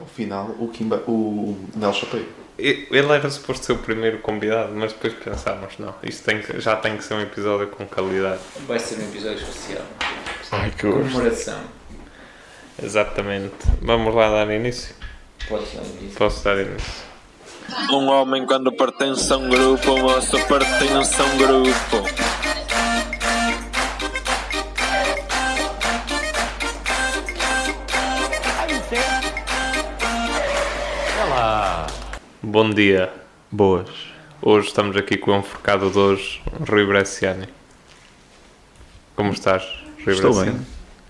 Ao final, o Nel Chapeiro. Ele era suposto ser o primeiro convidado, mas depois pensámos, não, isto já tem que ser um episódio com qualidade. Vai ser um episódio especial. Ai, que gosto. Comemoração. Exatamente. Vamos lá dar início? Podes dar início. Posso dar início? Um homem quando pertence a um grupo, um moço pertence a um grupo. Bom dia. Boas. Hoje estamos aqui com o enforcado de hoje, Rui Bresciani. Como estás, Rui Estou Bresciani? bem.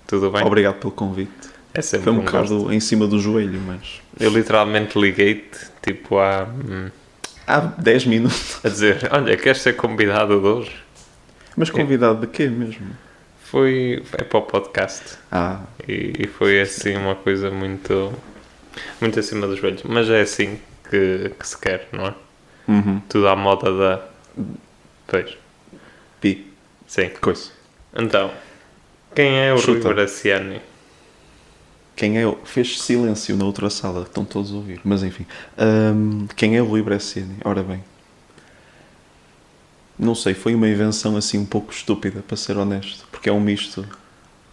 Tudo bem? Obrigado pelo convite. É sempre Foi um gosto. bocado em cima do joelho, mas... Eu literalmente liguei-te, tipo, Há 10 minutos. a dizer, olha, queres ser convidado de hoje? Mas convidado de quê mesmo? É para o podcast. E foi assim uma coisa muito acima dos joelhos. Mas é assim que se quer, não é? Uhum. Tudo à moda da... Pois, Pi. sim. Coisa. Então, quem é o Chuta. Rui Bresciani? Quem é... Fez silêncio na outra sala, estão todos a ouvir. Mas enfim. Quem é o Rui Bresciani? Ora bem. Não sei, foi uma invenção assim um pouco estúpida, para ser honesto. Porque é um misto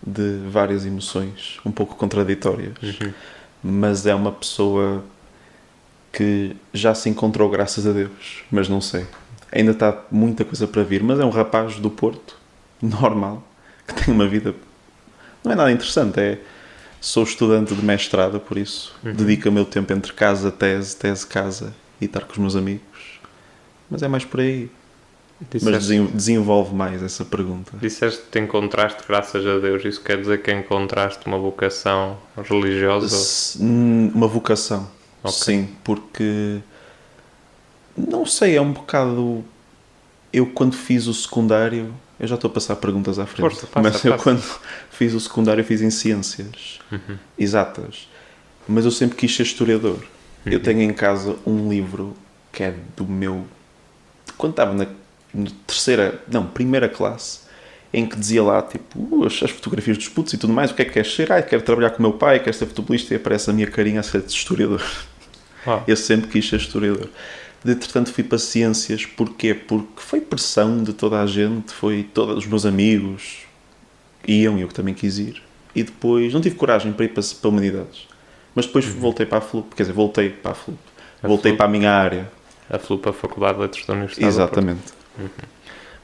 de várias emoções, um pouco contraditórias. Uhum. Mas é uma pessoa que já se encontrou, graças a Deus. Mas não sei. Ainda está muita coisa para vir. Mas é um rapaz do Porto, normal, que tem uma vida... Não é nada interessante, Sou estudante de mestrado, por isso dedico o meu tempo entre casa, tese, casa e estar com os meus amigos. Mas é mais por aí. Mas desenvolve mais essa pergunta. Disseste que te encontraste, graças a Deus. Isso quer dizer que encontraste uma vocação religiosa? Uma vocação. Ok. Sim, porque... Não sei, é um bocado... Eu quando fiz o secundário... Eu já estou a passar perguntas à frente. Força, passa, mas eu passa. quando fiz o secundário fiz em ciências exatas. Mas eu sempre quis ser historiador. Eu tenho em casa um livro que é do meu... Quando estava na primeira classe, em que dizia lá, tipo, as fotografias dos putos e tudo mais, o que é que queres ser? Quero trabalhar com o meu pai, quero ser futebolista, e aparece a minha carinha a ser historiador. Eu sempre quis ser historiador. Entretanto fui para ciências, porquê? Porque foi pressão de toda a gente, todos os meus amigos iam e eu que também quis ir. E depois não tive coragem para ir para humanidades. Mas depois voltei para a FLUP, voltei para a minha área. A FLUP, a Faculdade de Letras da Universidade do Porto. Exatamente.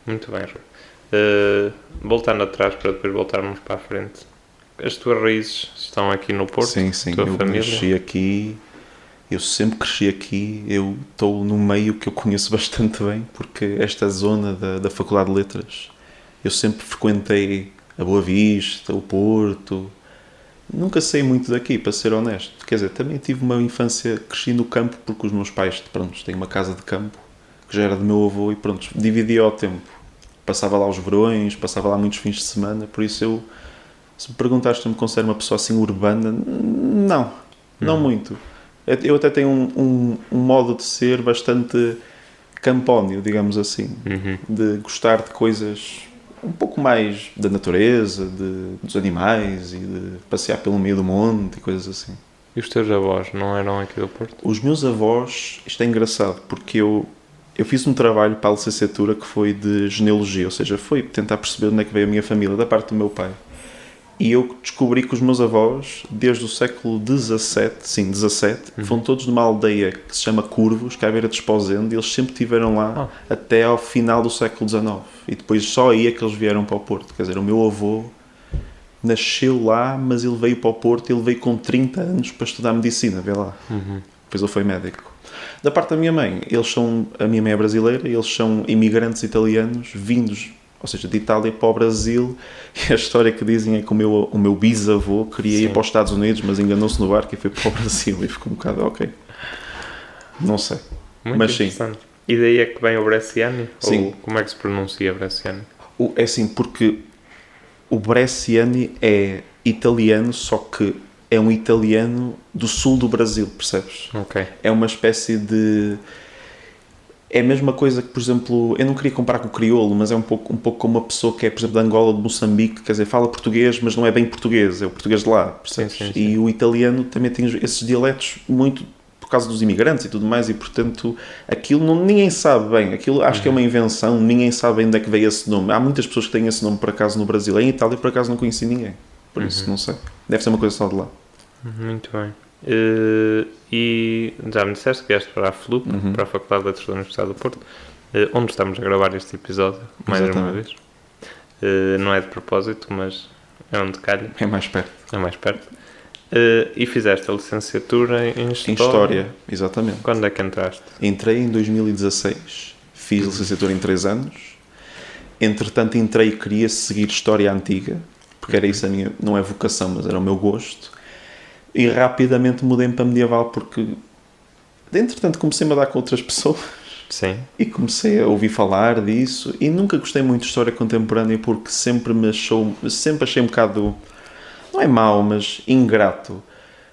Muito bem, Rui. Voltando atrás para depois voltarmos para a frente. As tuas raízes estão aqui no Porto? Sim, Tua eu família? cresci aqui, eu sempre cresci aqui, eu estou num meio que eu conheço bastante bem, porque esta zona da Faculdade de Letras, eu sempre frequentei a Boa Vista, o Porto, nunca saí muito daqui, para ser honesto. Quer dizer, também tive uma infância, cresci no campo, porque os meus pais, pronto, têm uma casa de campo, que já era do meu avô, e pronto, dividia o tempo. Passava lá os verões, passava lá muitos fins de semana, por isso se me perguntaste se eu me considero uma pessoa assim urbana, não muito. Eu até tenho um modo de ser bastante campónio, digamos assim, de gostar de coisas um pouco mais da natureza, dos animais e de passear pelo meio do monte e coisas assim. E os teus avós não eram aqui do Porto? Os meus avós, isto é engraçado, porque eu fiz um trabalho para a licenciatura que foi de genealogia, ou seja, foi tentar perceber onde é que veio a minha família, da parte do meu pai. E eu descobri que os meus avós, desde o século XVII, foram todos numa aldeia que se chama Curvos, que é à beira de Esposende, e eles sempre estiveram lá até ao final do século XIX. E depois só aí é que eles vieram para o Porto. Quer dizer, o meu avô nasceu lá, mas ele veio para o Porto, ele veio com 30 anos para estudar medicina, vê lá. Depois ele foi médico. Da parte da minha mãe, a minha mãe é brasileira, eles são imigrantes italianos vindos, ou seja, de Itália para o Brasil, e a história que dizem é que o meu bisavô queria ir para os Estados Unidos, mas enganou-se no barco e foi para o Brasil, e ficou um bocado, ok. Não sei. Muito mas interessante. Sim. E daí é que vem o Bresciani? Sim. Ou como é que se pronuncia Bresciani? É assim, porque o Bresciani é italiano, só que é um italiano do sul do Brasil, percebes? Ok. É uma espécie de... é a mesma coisa que, por exemplo, eu não queria comparar com o crioulo, mas é um pouco como uma pessoa que é, por exemplo, de Angola, de Moçambique, quer dizer, fala português, mas não é bem português, é o português de lá, percebes? Sim. E o italiano também tem esses dialetos muito por causa dos imigrantes e tudo mais, e portanto aquilo ninguém sabe bem, aquilo acho que é uma invenção, ninguém sabe bem onde é que veio esse nome. Há muitas pessoas que têm esse nome por acaso no Brasil, em Itália por acaso não conheci ninguém, por isso não sei, deve ser uma coisa só de lá. Muito bem. E já me disseste que vieste para a FLUP, para a Faculdade de Letras da Universidade do Porto, onde estamos a gravar este episódio, mais uma vez. Não é de propósito, mas é onde calha. É mais perto. É mais perto. E fizeste a licenciatura em História. Em História, exatamente. Quando é que entraste? Entrei em 2016, fiz a licenciatura em 3 anos. Entretanto, entrei e queria seguir História Antiga, porque era isso a minha, não é vocação, mas era o meu gosto. E rapidamente mudei-me para Medieval, porque, entretanto, comecei-me a dar com outras pessoas. Sim. E comecei a ouvir falar disso. E nunca gostei muito de História Contemporânea, porque sempre achei um bocado, não é mau, mas ingrato,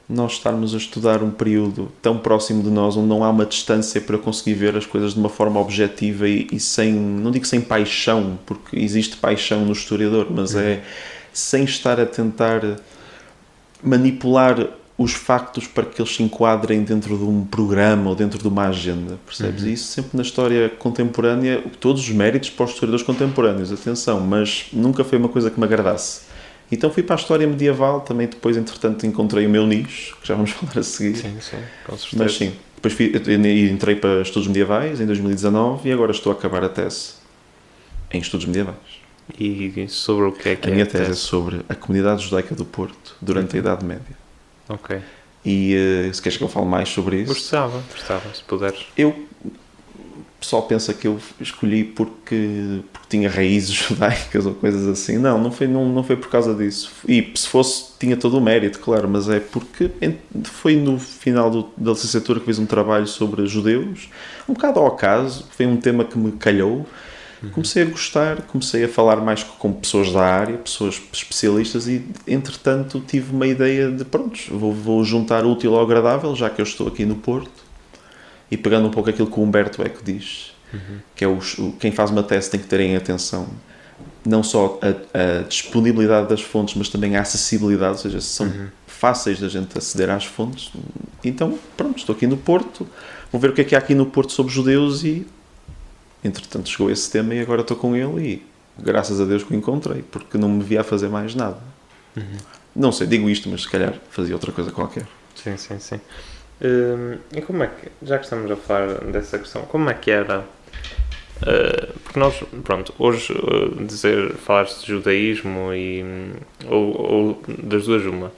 nós estarmos a estudar um período tão próximo de nós, onde não há uma distância para conseguir ver as coisas de uma forma objetiva e sem, não digo sem paixão, porque existe paixão no historiador, mas é sem estar a tentar manipular os factos para que eles se enquadrem dentro de um programa ou dentro de uma agenda, percebes? E isso sempre na história contemporânea, todos os méritos para os historiadores contemporâneos, atenção, mas nunca foi uma coisa que me agradasse. Então fui para a história medieval, também depois, entretanto, encontrei o meu nicho, que já vamos falar a seguir. Sim, com certeza. Mas sim, depois entrei para estudos medievais em 2019 e agora estou a acabar a tese em estudos medievais. E sobre o que é que a minha tese é sobre a comunidade judaica do Porto durante a Idade Média. Ok. E se queres que eu fale mais sobre isso? Gostava, se puderes. O pessoal pensa que eu escolhi porque tinha raízes judaicas ou coisas assim. Não foi por causa disso. E se fosse, tinha todo o mérito, claro, mas é porque foi no final da licenciatura que fiz um trabalho sobre judeus, um bocado ao acaso, foi um tema que me calhou. Comecei a gostar, comecei a falar mais com pessoas da área, pessoas especialistas e, entretanto, tive uma ideia de, vou juntar o útil ao agradável, já que eu estou aqui no Porto. E pegando um pouco aquilo que o Humberto Eco diz, que é quem faz uma tese tem que ter em atenção não só a disponibilidade das fontes, mas também a acessibilidade, ou seja, se são fáceis da gente aceder às fontes. Então, estou aqui no Porto, vou ver o que é que há aqui no Porto sobre judeus e, entretanto, chegou esse tema e agora estou com ele e, graças a Deus que o encontrei, porque não me via a fazer mais nada. Não sei, digo isto, mas se calhar fazia outra coisa qualquer. Sim. E como é que, já que estamos a falar dessa questão, como é que era? Porque nós, hoje falar-se de judaísmo ou das duas uma,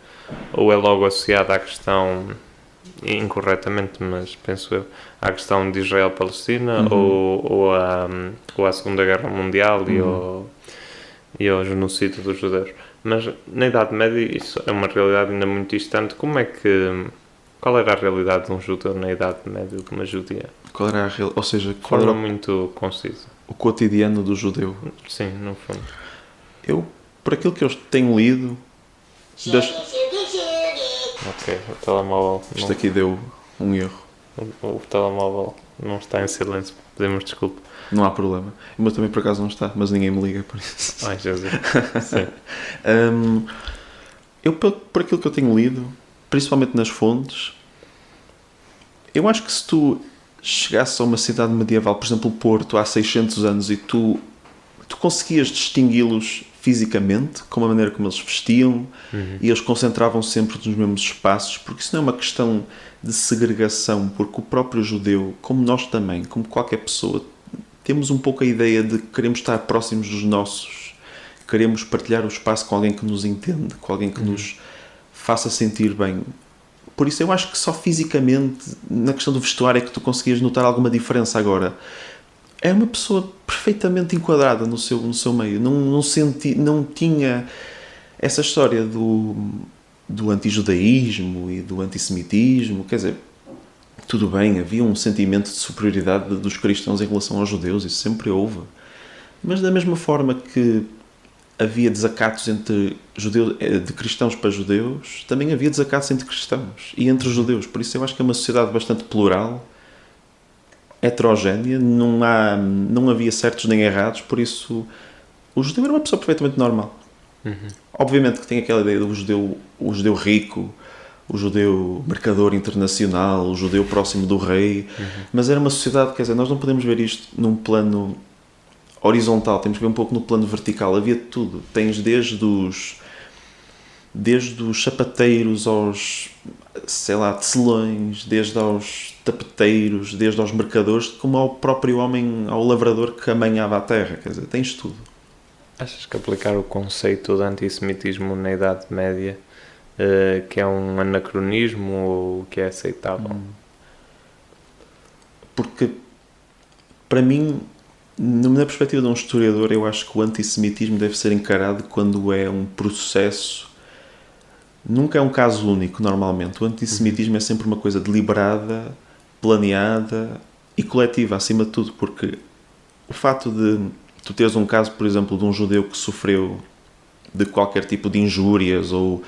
ou é logo associado à questão, incorretamente, mas penso eu, à questão de Israel-Palestina ou à Segunda Guerra Mundial e ao genocídio dos judeus. Mas na Idade Média isso é uma realidade ainda muito distante. Qual era a realidade de um judeu na Idade Média, de uma judia? Qual era a realidade? Ou seja, de forma muito concisa. O cotidiano do judeu? Sim, no fundo. Eu, por aquilo que eu tenho lido... Ok, o telemóvel... Isto aqui deu um erro. O telemóvel não está em silêncio, pedimos desculpa. Não há problema. O meu também por acaso não está, mas ninguém me liga por isso. Ai, Jesus. Sim. Eu, por aquilo que eu tenho lido, principalmente nas fontes, eu acho que se tu chegasses a uma cidade medieval, por exemplo, Porto, há 600 anos, e tu conseguias distingui-los fisicamente, com a maneira como eles vestiam, e eles concentravam-se sempre nos mesmos espaços, porque isso não é uma questão de segregação, porque o próprio judeu, como nós também, como qualquer pessoa, temos um pouco a ideia de que queremos estar próximos dos nossos, queremos partilhar o espaço com alguém que nos entende, com alguém que nos faça sentir bem. Por isso eu acho que só fisicamente, na questão do vestuário, é que tu conseguias notar alguma diferença agora. É uma pessoa perfeitamente enquadrada no seu meio. Não tinha essa história do antijudaísmo e do antissemitismo. Quer dizer, tudo bem, havia um sentimento de superioridade dos cristãos em relação aos judeus, isso sempre houve. Mas da mesma forma que havia desacatos entre de cristãos para judeus, também havia desacatos entre cristãos e entre judeus. Por isso eu acho que é uma sociedade bastante plural, heterogénea, não havia certos nem errados, por isso o judeu era uma pessoa perfeitamente normal. Obviamente que tem aquela ideia do judeu rico, o judeu mercador internacional, o judeu próximo do rei, mas era uma sociedade, quer dizer, nós não podemos ver isto num plano horizontal, temos que ver um pouco no plano vertical, havia tudo, tens desde os sapateiros aos, sei lá, tecelões, desde aos tapeteiros, desde aos mercadores, como ao próprio homem, ao lavrador que amanhava a terra, quer dizer, tens tudo. Achas que aplicar o conceito de antissemitismo na Idade Média que é um anacronismo ou que é aceitável? Porque, para mim, na perspectiva de um historiador, eu acho que o antissemitismo deve ser encarado quando é um processo. Nunca é um caso único, normalmente. O antissemitismo é sempre uma coisa deliberada, planeada e coletiva, acima de tudo, porque o fato de tu teres um caso, por exemplo, de um judeu que sofreu de qualquer tipo de injúrias ou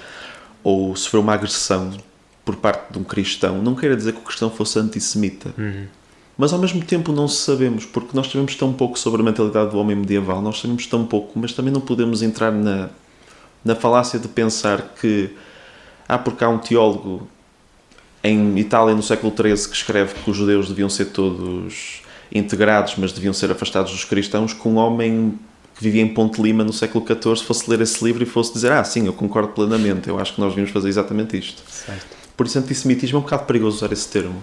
sofreu uma agressão por parte de um cristão, não quer dizer que o cristão fosse antissemita. Mas ao mesmo tempo não sabemos, porque nós sabemos tão pouco sobre a mentalidade do homem medieval, nós sabemos tão pouco, mas também não podemos entrar na falácia de pensar que porque há um teólogo em Itália no século XIII que escreve que os judeus deviam ser todos integrados, mas deviam ser afastados dos cristãos, que um homem que vivia em Ponte Lima no século XIV fosse ler esse livro e fosse dizer sim, eu concordo plenamente, eu acho que nós devíamos fazer exatamente isto. Certo. Por isso antissemitismo é um bocado perigoso usar esse termo.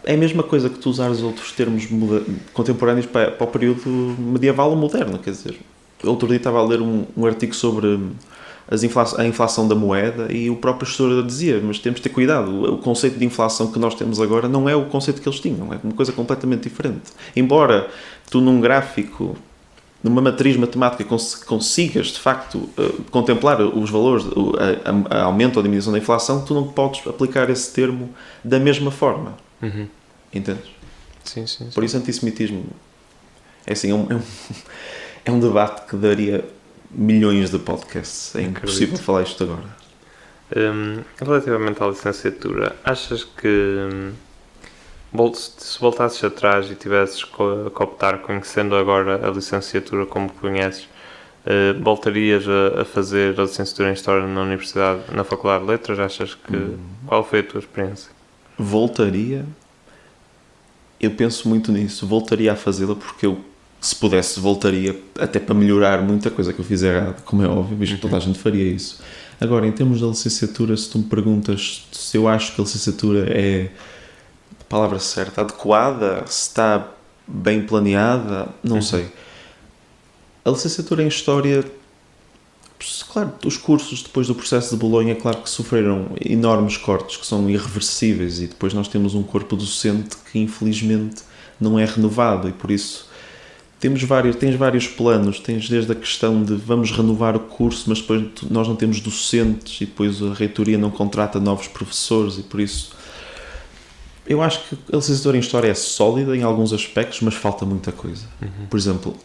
É a mesma coisa que tu usares outros termos contemporâneos para o período medieval ou moderno, quer dizer, outro dia estava a ler um artigo sobre a inflação da moeda e o próprio historiador dizia, mas temos de ter cuidado, o conceito de inflação que nós temos agora não é o conceito que eles tinham, é uma coisa completamente diferente. Embora tu num gráfico, numa matriz matemática consigas de facto contemplar os valores, a aumento ou diminuição da inflação, tu não podes aplicar esse termo da mesma forma. Entendes? Sim. Por isso antissemitismo é assim, é um debate que daria milhões de podcasts. É impossível falar isto agora. Relativamente à licenciatura, achas que se voltasses atrás e tivesses que optar, conhecendo agora a licenciatura como conheces, voltarias a fazer a licenciatura em História na Faculdade de Letras? Achas que... Qual foi a tua experiência? Voltaria? Eu penso muito nisso. Voltaria a fazê-la porque eu, se pudesse, voltaria até para melhorar muita coisa que eu fiz errado, como é óbvio, visto que toda a gente faria isso. Agora, em termos da licenciatura, se tu me perguntas se eu acho que a licenciatura é a palavra certa, adequada, se está bem planeada, não sei. A licenciatura em História, claro, os cursos depois do processo de Bolonha, claro que sofreram enormes cortes que são irreversíveis e depois nós temos um corpo docente que infelizmente não é renovado e por isso tens vários planos, tens desde a questão de vamos renovar o curso, mas depois nós não temos docentes e depois a reitoria não contrata novos professores e por isso eu acho que a licenciatura em História é sólida em alguns aspectos, mas falta muita coisa. Por exemplo,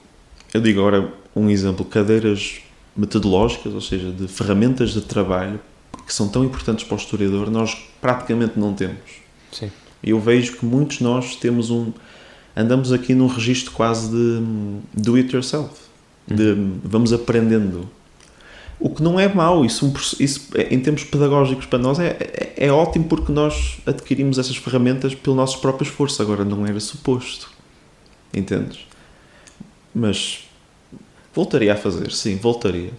eu digo agora um exemplo, cadeiras metodológicas, ou seja, de ferramentas de trabalho que são tão importantes para o historiador, nós praticamente não temos. Sim. Eu vejo que muitos de nós temos andamos aqui num registro quase de do it yourself, de vamos aprendendo. O que não é mau, isso em termos pedagógicos para nós é ótimo porque nós adquirimos essas ferramentas pelo nosso próprio esforço, agora não era suposto. Entendes? Mas voltaria a fazer, sim, voltaria.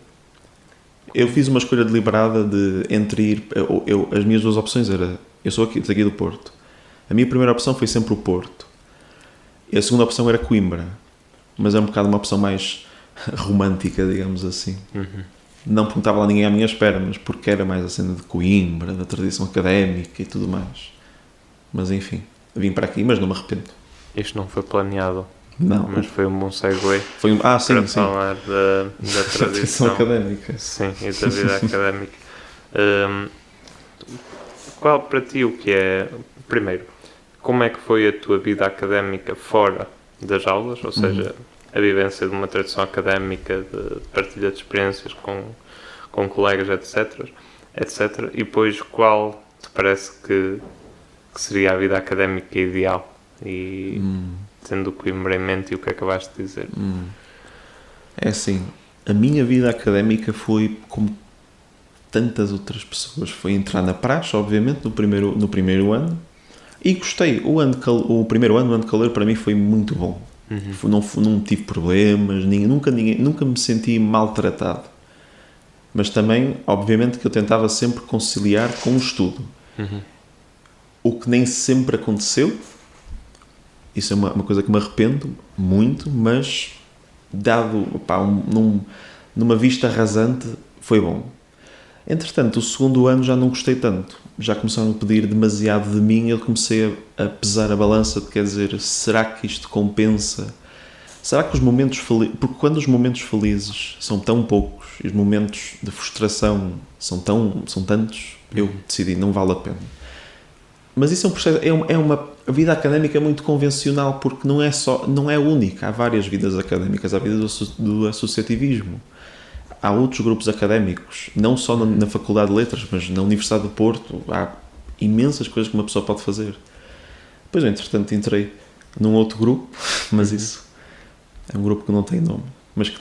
Eu fiz uma escolha deliberada entre ir... as minhas duas opções era... Eu sou daqui do Porto. A minha primeira opção foi sempre o Porto. E a segunda opção era Coimbra. Mas é um bocado uma opção mais romântica, digamos assim. Não porque não estava lá ninguém à minha espera, mas porque era mais a cena de Coimbra, da tradição académica e tudo mais. Mas enfim, vim para aqui, mas não me arrependo. Isto não foi planeado. Não. Mas foi um bom segue sim, para sim. falar da tradição académica. Sim, e da vida académica. Qual para ti o que é... Primeiro, como é que foi a tua vida académica fora das aulas? Ou seja, a vivência de uma tradição académica, de partilha de experiências com colegas, etc. E depois, qual te parece que seria a vida académica ideal e tendo o Coimbra em mente e o que acabaste de dizer. É assim, a minha vida académica foi como tantas outras pessoas. Foi entrar na praxe, obviamente, no primeiro ano. E gostei. O primeiro ano, o ano de calor, para mim foi muito bom. Não tive problemas, nunca me senti maltratado. Mas também, obviamente, que eu tentava sempre conciliar com o estudo. O que nem sempre aconteceu. Isso é uma coisa que me arrependo muito, mas dado numa vista rasante, foi bom. Entretanto, o segundo ano já não gostei tanto. Já começaram a pedir demasiado de mim. Eu comecei a pesar a balança de, quer dizer, será que isto compensa? Será que os momentos felizes... Porque quando os momentos felizes são tão poucos e os momentos de frustração são tantos, eu decidi, não vale a pena. Mas isso é um processo... A vida académica é muito convencional, porque não é única. Há várias vidas académicas. Há a vida do associativismo. Há outros grupos académicos, não só na Faculdade de Letras, mas na Universidade do Porto. Há imensas coisas que uma pessoa pode fazer. Depois, entretanto, entrei num outro grupo, mas isso é um grupo que não tem nome. Mas,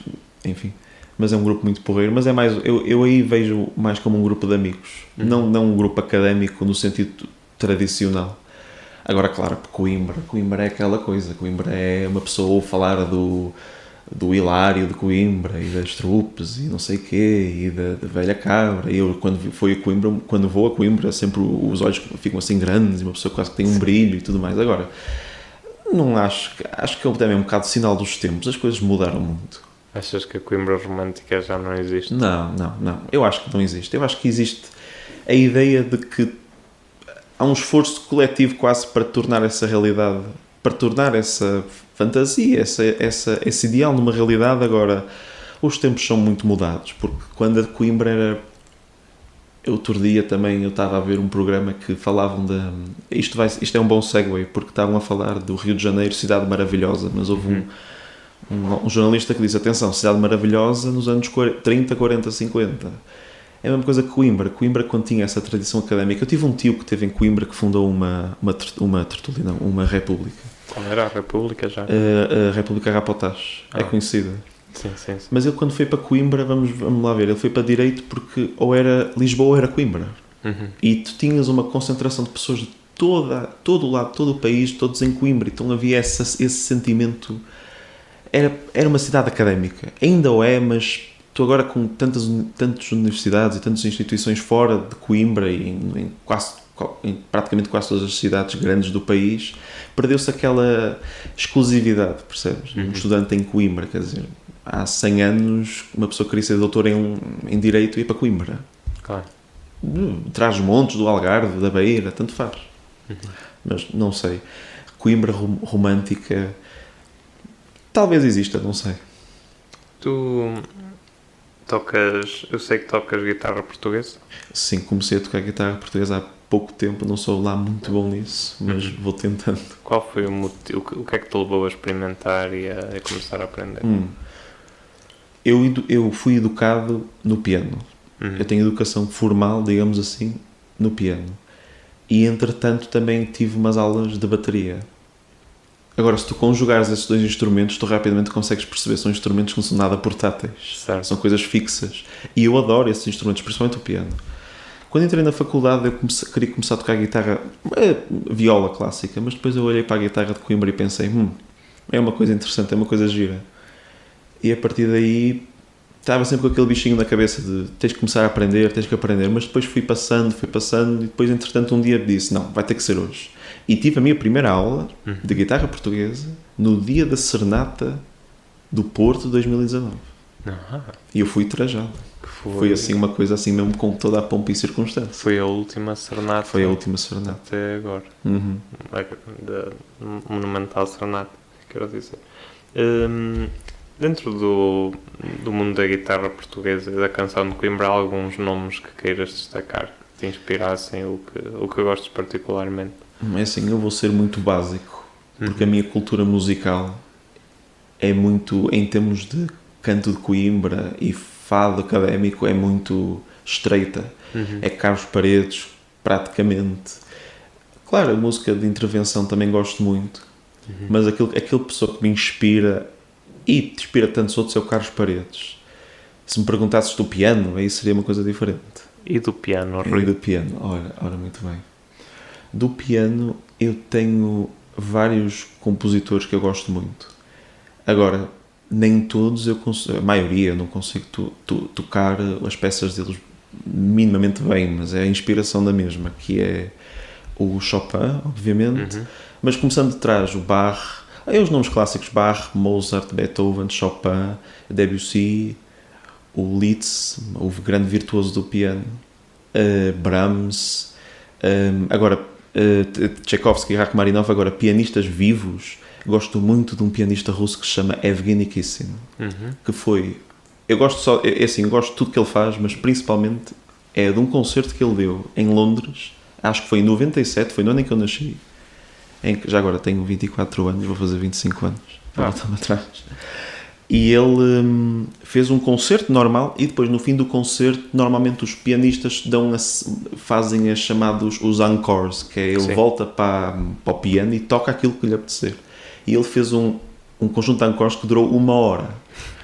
enfim, mas é um grupo muito porreiro. Mas é mais, eu aí vejo mais como um grupo de amigos, não um grupo académico no sentido tradicional. Agora, claro, Coimbra é aquela coisa. Coimbra é uma pessoa ouve falar do Hilário de Coimbra e das trupes e não sei o quê e da velha cabra. E eu quando vou a Coimbra sempre os olhos ficam assim grandes e uma pessoa quase que tem um brilho e tudo mais. Agora, não acho que também é um bocado sinal dos tempos. As coisas mudaram muito. Achas que a Coimbra romântica já não existe? Não. Eu acho que não existe. Eu acho que existe a ideia de que há um esforço coletivo quase para tornar essa realidade, para tornar essa fantasia, esse ideal numa realidade. Agora, os tempos são muito mudados, porque quando a de Coimbra era... Outro dia também eu estava a ver um programa que falavam de... Isto é um bom segue, porque estavam a falar do Rio de Janeiro, cidade maravilhosa, mas houve um jornalista que disse, atenção, cidade maravilhosa nos anos 30, 40, 50... É a mesma coisa que Coimbra. Coimbra, quando tinha essa tradição académica... Eu tive um tio que esteve em Coimbra que fundou uma república. Qual era a república já? A República Rapotás. É conhecida. Sim. Mas ele, quando foi para Coimbra, vamos lá ver, ele foi para Direito porque ou era Lisboa ou era Coimbra. E tu tinhas uma concentração de pessoas de todo o lado, todo o país, todos em Coimbra. Então havia esse sentimento... Era uma cidade académica. Ainda o é, mas... Tu agora com tantas universidades e tantas instituições fora de Coimbra e em praticamente quase todas as cidades grandes do país, perdeu-se aquela exclusividade, percebes? Um estudante em Coimbra, quer dizer, há 100 anos uma pessoa queria ser doutora em Direito e ia para Coimbra. Claro. Trás-os-Montes, do Algarve, da Beira, tanto faz. Mas não sei. Coimbra romântica talvez exista, não sei. Tu... eu sei que tocas guitarra portuguesa. Sim, comecei a tocar guitarra portuguesa há pouco tempo, não sou lá muito bom nisso, mas vou tentando. Qual foi o motivo, o que é que te levou a experimentar e a começar a aprender? Eu fui educado no piano. Eu tenho educação formal, digamos assim, no piano. E entretanto também tive umas aulas de bateria. Agora, se tu conjugares esses dois instrumentos, tu rapidamente consegues perceber que são instrumentos que não são nada portáteis. Certo. São coisas fixas. E eu adoro esses instrumentos, principalmente o piano. Quando entrei na faculdade, eu queria começar a tocar guitarra, viola clássica, mas depois eu olhei para a guitarra de Coimbra e pensei, é uma coisa interessante, é uma coisa gira. E a partir daí, estava sempre com aquele bichinho na cabeça de tens que começar a aprender, mas depois fui passando, e depois, entretanto, um dia disse, não, vai ter que ser hoje. E tive a minha primeira aula de guitarra portuguesa no dia da Serenata do Porto de 2019. E eu fui trajado. Foi assim uma coisa assim mesmo com toda a pompa e circunstância. Foi a última Serenata. Foi a última Serenata. Até agora. Da monumental Serenata, quero dizer. Dentro do mundo da guitarra portuguesa e da canção de Coimbra, há alguns nomes que queiras destacar, que te inspirassem ou que gostes particularmente? É assim, eu vou ser muito básico, porque a minha cultura musical é muito, em termos de canto de Coimbra e fado académico, é muito estreita. É Carlos Paredes, praticamente. Claro, a música de intervenção também gosto muito, mas aquele pessoa que me inspira e te inspira tantos outros é o Carlos Paredes. Se me perguntasses do piano, aí seria uma coisa diferente. E do piano, E Rui? do piano, ora, muito bem. Do piano eu tenho vários compositores que eu gosto muito. Agora, nem todos eu consigo, a maioria eu não consigo tocar as peças deles minimamente bem, mas é a inspiração da mesma, que é o Chopin, obviamente, mas começando de trás, o Bach, aí os nomes clássicos, Bach, Mozart, Beethoven, Chopin, Debussy, o Liszt, o grande virtuoso do piano, Brahms, agora Tchaikovsky e Rachmaninoff. Agora, pianistas vivos, gosto muito de um pianista russo que se chama Evgeny Kissin, que foi, eu gosto só, assim, gosto de tudo que ele faz, mas principalmente é de um concerto que ele deu em Londres, acho que foi em 97, foi no ano em que eu nasci, em que já agora tenho 24 anos, vou fazer 25 anos, volta-me atrás. E ele fez um concerto normal e depois no fim do concerto normalmente os pianistas fazem os chamados os encores, que é ele volta para o piano e toca aquilo que lhe apetecer. E ele fez um conjunto de encores que durou 1 hora,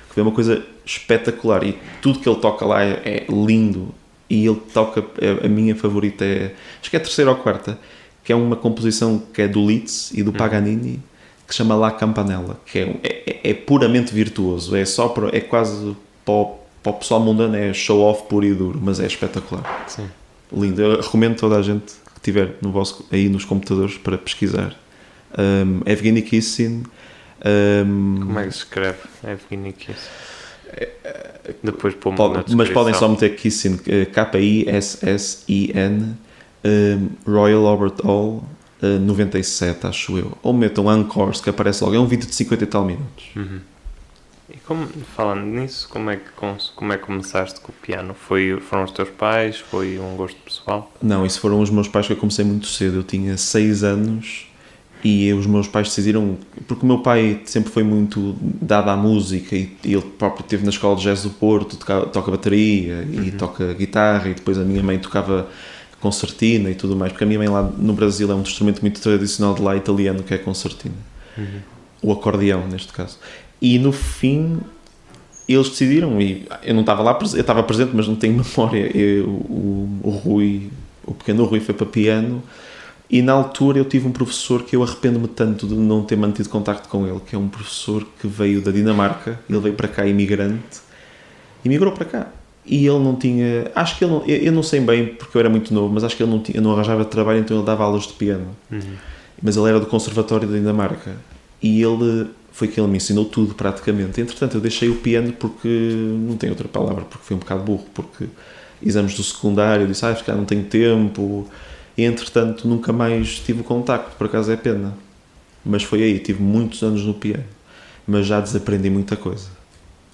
que foi uma coisa espetacular, e tudo que ele toca lá é lindo. E ele toca, a minha favorita acho que é a terceira ou quarta, que é uma composição que é do Liszt e do Paganini, que se chama La Campanella, que é puramente virtuoso, é quase para o pessoal mundano, é show-off puro e duro, mas é espetacular. Sim. Lindo, eu recomendo toda a gente que tiver aí nos computadores para pesquisar. Evgeny Kissin. Como é que se escreve? Evgeny Kissin. Depois pôr-me na descrição. Mas podem só meter Kissin, Kissin, Royal Albert Hall, 97, acho eu. Ou metam Encores, que aparece logo. É um vídeo de 50 e tal minutos. E falando nisso, como é que começaste com o piano? Foram os teus pais? Foi um gosto pessoal? Não, isso foram os meus pais, que eu comecei muito cedo. Eu tinha 6 anos e os meus pais decidiram, porque o meu pai sempre foi muito dado à música e ele próprio esteve na escola de jazz do Porto, toca bateria e toca guitarra, e depois a minha mãe tocava concertina e tudo mais, porque a minha mãe lá no Brasil é um instrumento muito tradicional de lá italiano, que é a concertina, o acordeão neste caso. E no fim eles decidiram, e eu não estava lá, eu estava presente, mas não tenho memória. O pequeno Rui foi para piano, e na altura eu tive um professor que eu arrependo-me tanto de não ter mantido contacto com ele, que é um professor que veio da Dinamarca. Ele veio para cá imigrante, imigrou para cá, e ele não tinha, acho que ele não, eu não sei bem porque eu era muito novo, mas acho que ele não arranjava trabalho, então ele dava aulas de piano. Mas ele era do Conservatório da Dinamarca, e foi que ele me ensinou tudo praticamente. Entretanto eu deixei o piano porque, não tenho outra palavra, porque fui um bocado burro, porque exames do secundário, disse, se calhar não tenho tempo, e entretanto nunca mais tive o contacto, por acaso é pena. Mas foi aí, tive muitos anos no piano, mas já desaprendi muita coisa,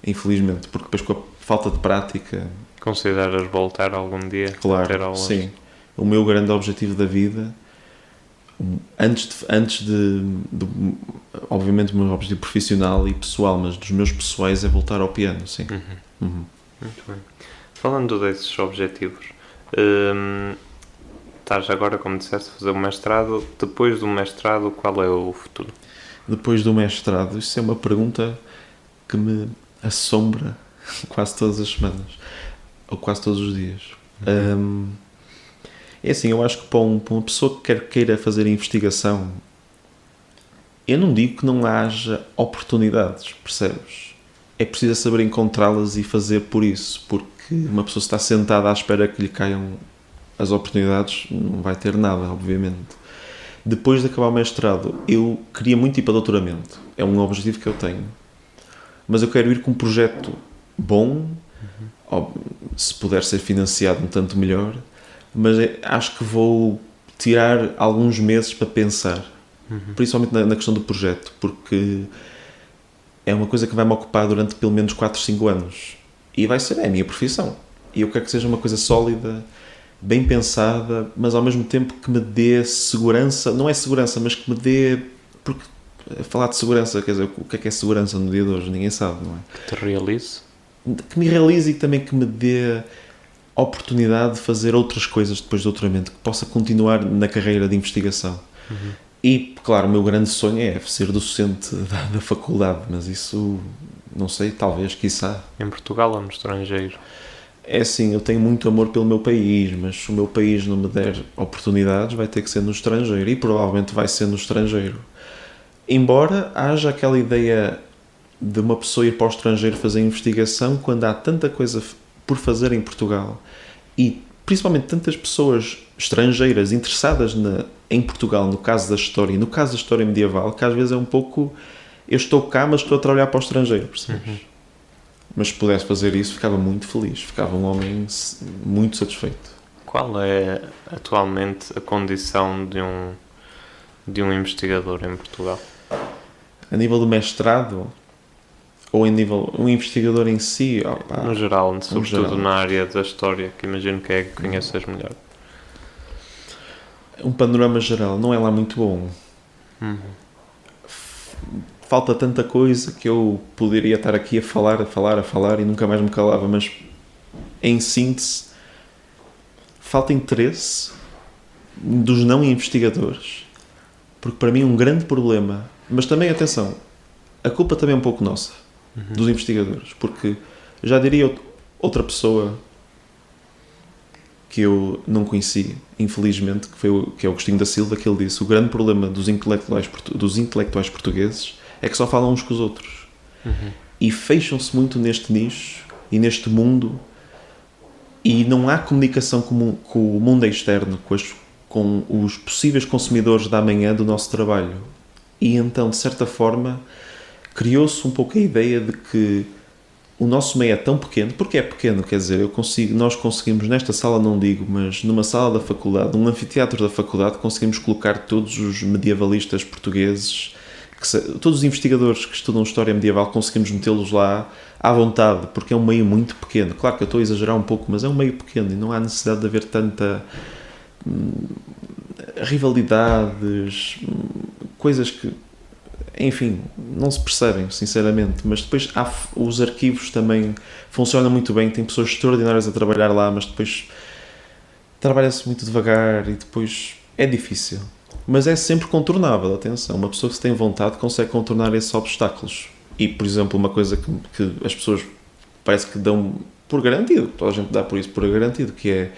infelizmente, porque depois com a falta de prática... Consideras voltar algum dia? Claro, a ter aulas? sim. O meu grande objetivo da vida, antes de obviamente o meu objetivo profissional e pessoal, mas dos meus pessoais, é voltar ao piano, sim. Muito bem. Falando desses objetivos, estás agora, como disseste, a fazer o mestrado. Depois do mestrado, qual é o futuro? Depois do mestrado, isso é uma pergunta que me assombra quase todas as semanas, ou quase todos os dias. É assim, eu acho que para uma pessoa que queira fazer investigação, eu não digo que não haja oportunidades, percebes? É preciso saber encontrá-las e fazer por isso, porque uma pessoa está sentada à espera que lhe caiam as oportunidades, não vai ter nada, obviamente. Depois de acabar o mestrado, eu queria muito ir para doutoramento, é um objetivo que eu tenho, mas eu quero ir com um projeto bom, se puder ser financiado um tanto melhor, mas acho que vou tirar alguns meses para pensar, principalmente na questão do projeto, porque é uma coisa que vai me ocupar durante pelo menos 4, 5 anos, e vai ser a minha profissão, e eu quero que seja uma coisa sólida, bem pensada, mas ao mesmo tempo que me dê segurança, não é segurança, mas que me dê, porque falar de segurança, quer dizer, o que é segurança no dia de hoje? Ninguém sabe, não é? Que te realize? Que me realize e também que me dê oportunidade de fazer outras coisas depois do doutoramento, que possa continuar na carreira de investigação. E, claro, o meu grande sonho é ser docente da faculdade, mas isso, não sei, talvez, quiçá. Em Portugal ou no estrangeiro? É assim, eu tenho muito amor pelo meu país, mas se o meu país não me der oportunidades, vai ter que ser no estrangeiro, e provavelmente vai ser no estrangeiro. Embora haja aquela ideia de uma pessoa ir para o estrangeiro fazer investigação quando há tanta coisa por fazer em Portugal, e principalmente tantas pessoas estrangeiras interessadas em Portugal, no caso da história, e no caso da história medieval, que às vezes é um pouco, eu estou cá, mas estou a trabalhar para o estrangeiro, percebes? Mas se pudesse fazer isso, ficava muito feliz, ficava um homem muito satisfeito. Qual é atualmente a condição de um investigador em Portugal? A nível do mestrado, ou em nível, um investigador em si, No geral, sobretudo geral. na área da história, que imagino que é que conheças melhor. um panorama geral não é lá muito bom. Falta tanta coisa que eu poderia estar aqui a falar e nunca mais me calava, mas em síntese, falta interesse dos não investigadores, porque para mim um grande problema, mas também, atenção, a culpa também é um pouco nossa, dos investigadores, porque já diria outra pessoa que eu não conheci, infelizmente, que é o Agostinho da Silva, que ele disse: o grande problema dos intelectuais portugueses é que só falam uns com os outros. E fecham-se muito neste nicho e neste mundo, e não há comunicação com o mundo externo, com os possíveis consumidores da amanhã do nosso trabalho. E então, de certa forma, criou-se um pouco a ideia de que o nosso meio é tão pequeno, porque é pequeno, quer dizer, nós conseguimos, nesta sala não digo, mas numa sala da faculdade, num anfiteatro da faculdade, conseguimos colocar todos os medievalistas portugueses, todos os investigadores que estudam história medieval, conseguimos metê-los lá à vontade, porque é um meio muito pequeno. Claro que eu estou a exagerar um pouco, mas é um meio pequeno e não há necessidade de haver tanta rivalidades, coisas que, enfim, não se percebem, sinceramente. Mas depois os arquivos também funcionam muito bem, tem pessoas extraordinárias a trabalhar lá, mas depois trabalha-se muito devagar e depois é difícil. Mas é sempre contornável, atenção. Uma pessoa que se tem vontade consegue contornar esses obstáculos. E, por exemplo, uma coisa que as pessoas parece que dão por garantido, toda a gente dá por isso por garantido, que é: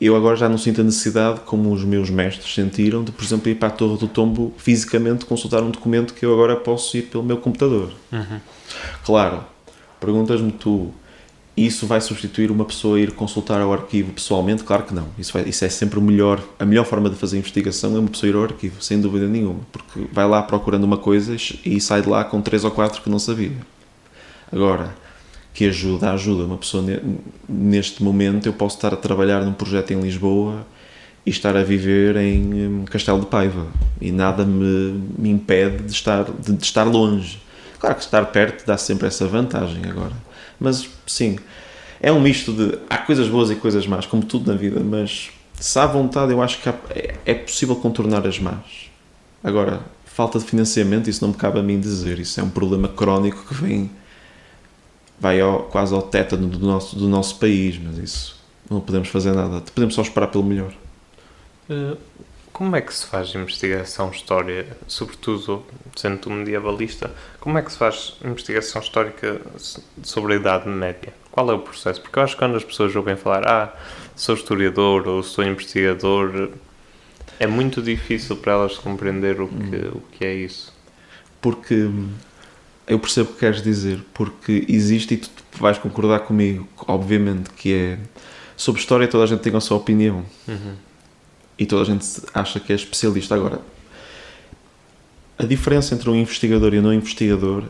eu agora já não sinto a necessidade, como os meus mestres sentiram, de, por exemplo, ir para a Torre do Tombo fisicamente consultar um documento que eu agora posso ir pelo meu computador. Claro, perguntas-me tu, isso vai substituir uma pessoa ir consultar ao arquivo pessoalmente? Claro que não. Isso é sempre a melhor forma de fazer investigação é uma pessoa ir ao arquivo, sem dúvida nenhuma, porque vai lá procurando uma coisa e sai de lá com 3 ou 4 que não sabia. Agora, que ajuda. Uma pessoa, neste momento, eu posso estar a trabalhar num projeto em Lisboa e estar a viver em Castelo de Paiva e nada me impede de estar longe. Claro que estar perto dá sempre essa vantagem agora. Mas, sim, é um misto de... há coisas boas e coisas más, como tudo na vida, mas se há vontade, eu acho que é possível contornar as más. Agora, falta de financiamento, isso não me cabe a mim dizer. Isso é um problema crónico que vai quase ao tétano do nosso país, mas isso não podemos fazer nada. Podemos só esperar pelo melhor. Como é que se faz investigação histórica, sobretudo sendo tu medievalista, como é que se faz investigação histórica sobre a Idade Média? Qual é o processo? Porque eu acho que quando as pessoas ouvem falar sou historiador ou sou investigador, é muito difícil para elas compreender o que é isso. Porque eu percebo o que queres dizer, porque existe, e tu vais concordar comigo, obviamente, que é sobre história toda a gente tem a sua opinião. E toda a gente acha que é especialista. Agora, a diferença entre um investigador e um não investigador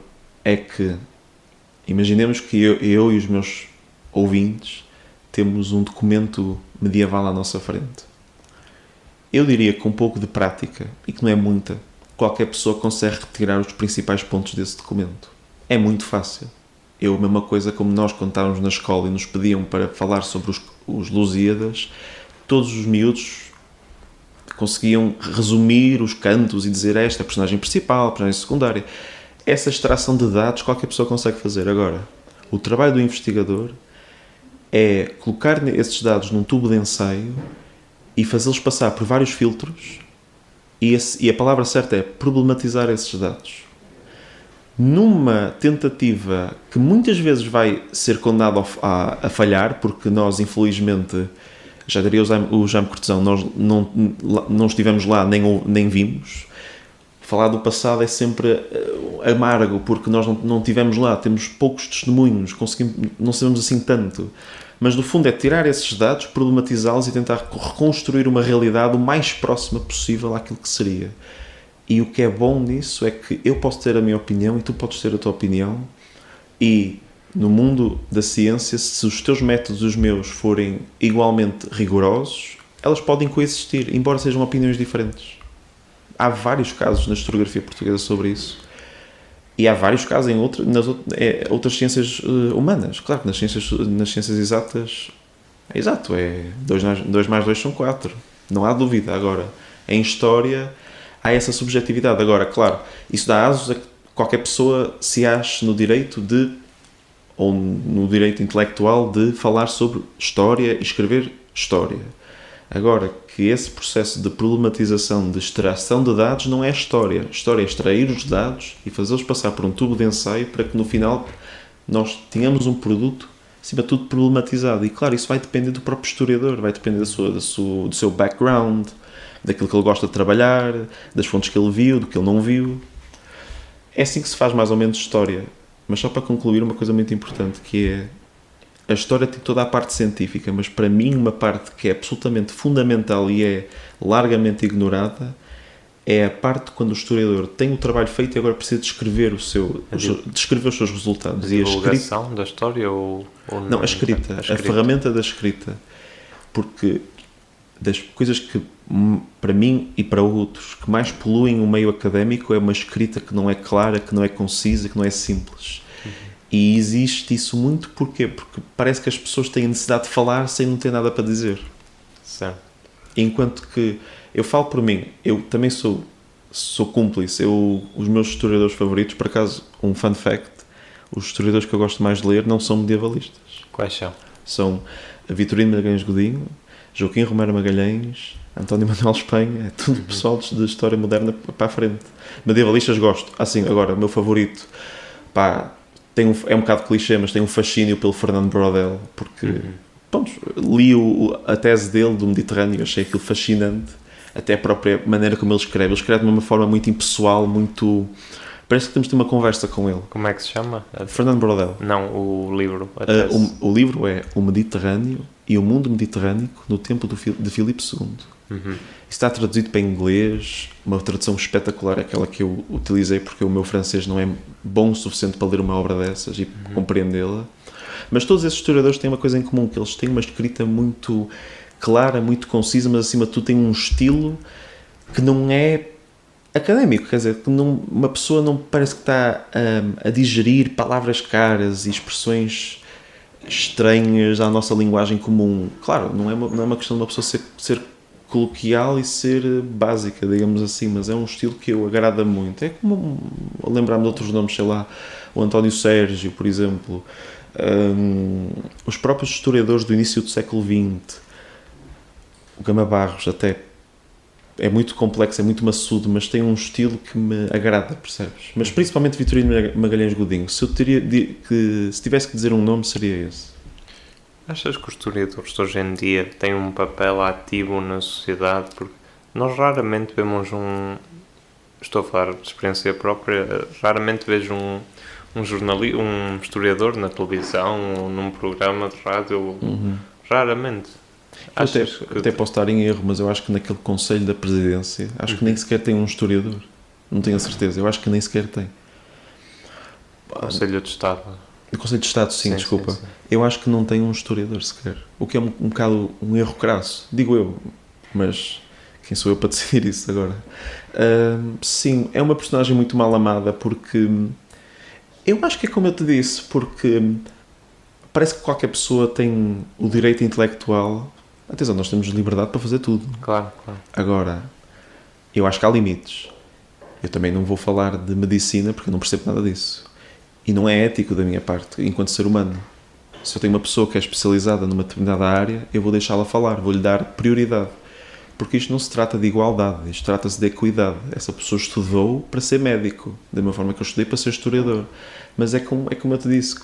é que, imaginemos que eu e os meus ouvintes temos um documento medieval à nossa frente. Eu diria que com um pouco de prática, e que não é muita, qualquer pessoa consegue retirar os principais pontos desse documento. É muito fácil. A mesma coisa como nós, quando estávamos na escola e nos pediam para falar sobre os Lusíadas, todos os miúdos conseguiam resumir os cantos e dizer esta é a personagem principal, a personagem secundária. Essa extração de dados qualquer pessoa consegue fazer. Agora, o trabalho do investigador é colocar esses dados num tubo de ensaio e fazê-los passar por vários filtros e a palavra certa é problematizar esses dados. Numa tentativa que muitas vezes vai ser condenada a falhar, porque nós, infelizmente, já diria o Jaime Cortesão, nós não estivemos lá nem vimos. Falar do passado é sempre amargo, porque nós não estivemos lá, temos poucos testemunhos, não sabemos assim tanto. Mas, no fundo, é tirar esses dados, problematizá-los e tentar reconstruir uma realidade o mais próxima possível àquilo que seria. E o que é bom nisso é que eu posso ter a minha opinião e tu podes ter a tua opinião. E, no mundo da ciência, se os teus métodos e os meus forem igualmente rigorosos, elas podem coexistir, embora sejam opiniões diferentes. Há vários casos na historiografia portuguesa sobre isso. E há vários casos nas outras ciências humanas. Claro que nas ciências exatas é exato, 2 mais 2 são 4. Não há dúvida. Agora, em história, há essa subjetividade. Agora, claro, isso dá asos a que qualquer pessoa se ache no direito ou no direito intelectual de falar sobre história e escrever história. Agora, que esse processo de problematização, de extração de dados não é história. História é extrair os dados e fazê-los passar por um tubo de ensaio para que no final nós tenhamos um produto, acima de tudo, problematizado. E claro, isso vai depender do próprio historiador, vai depender do seu background, daquilo que ele gosta de trabalhar, das fontes que ele viu, do que ele não viu. É assim que se faz mais ou menos história. Mas só para concluir, uma coisa muito importante, que é a história tem toda a parte científica, mas para mim uma parte que é absolutamente fundamental e é largamente ignorada é a parte quando o historiador tem o trabalho feito e agora precisa descrever os seus resultados. A divulgação da história ou não, a escrita, a ferramenta da escrita. Porque das coisas que, para mim e para outros, que mais poluem o meio académico é uma escrita que não é clara, que não é concisa, que não é simples. E existe isso muito porquê? Porque parece que as pessoas têm necessidade de falar sem não ter nada para dizer. Certo. Enquanto que eu falo por mim, eu também sou cúmplice. Os meus historiadores favoritos, por acaso, um fun fact, os historiadores que eu gosto mais de ler não são medievalistas. Quais são? São Vitorino Magalhães Godinho, Joaquim Romero Magalhães, António Manuel Espanha, é tudo pessoal de história moderna para a frente. Medievalistas gosto. Assim, agora, o meu favorito, é um bocado clichê, mas tem um fascínio pelo Fernando Brodel, porque li a tese dele do Mediterrâneo, achei aquilo fascinante, até a própria maneira como ele escreve de uma forma muito impessoal, muito... Parece que temos de ter uma conversa com ele. Como é que se chama? Fernando Brodel. Não, o livro. O livro é O Mediterrâneo e o Mundo Mediterrâneo no tempo de Filipe II. Está traduzido para inglês, uma tradução espetacular, aquela que eu utilizei porque o meu francês não é bom o suficiente para ler uma obra dessas e compreendê-la. Mas todos esses historiadores têm uma coisa em comum, que eles têm uma escrita muito clara, muito concisa, mas acima de tudo têm um estilo que não é académico, quer dizer, que uma pessoa não parece que está a digerir palavras caras e expressões estranhas à nossa linguagem comum. Claro, não é uma questão de uma pessoa ser coloquial e ser básica, digamos assim, mas é um estilo que eu agrada muito. É como lembrar-me de outros nomes, sei lá, o António Sérgio, por exemplo, os próprios historiadores do início do século XX, o Gama Barros, até é muito complexo, é muito maçudo, mas tem um estilo que me agrada, percebes? Mas principalmente Vitorino Magalhães Godinho. Se tivesse que dizer um nome, seria esse. Achas que os historiadores de hoje em dia têm um papel ativo na sociedade? Porque nós raramente vemos estou a falar de experiência própria, raramente vejo um historiador na televisão ou num programa de rádio, raramente. Até posso estar em erro, mas eu acho que naquele Conselho da Presidência, acho que nem sequer tem um historiador. Não tenho a certeza, eu acho que nem sequer tem. Conselho de Estado. O Conselho de Estado, sim, desculpa. Sim. Eu acho que não tem um historiador sequer. O que é um bocado um erro crasso, digo eu, mas quem sou eu para decidir isso agora? Sim, é uma personagem muito mal amada porque eu acho que é como eu te disse, porque parece que qualquer pessoa tem o direito intelectual. Atenção, nós temos liberdade para fazer tudo. Claro. Agora, eu acho que há limites. Eu também não vou falar de medicina porque eu não percebo nada disso. E não é ético da minha parte, enquanto ser humano. Se eu tenho uma pessoa que é especializada numa determinada área, eu vou deixá-la falar, vou-lhe dar prioridade. Porque isto não se trata de igualdade, isto trata-se de equidade. Essa pessoa estudou para ser médico, da mesma forma que eu estudei para ser historiador. Mas é como eu te disse,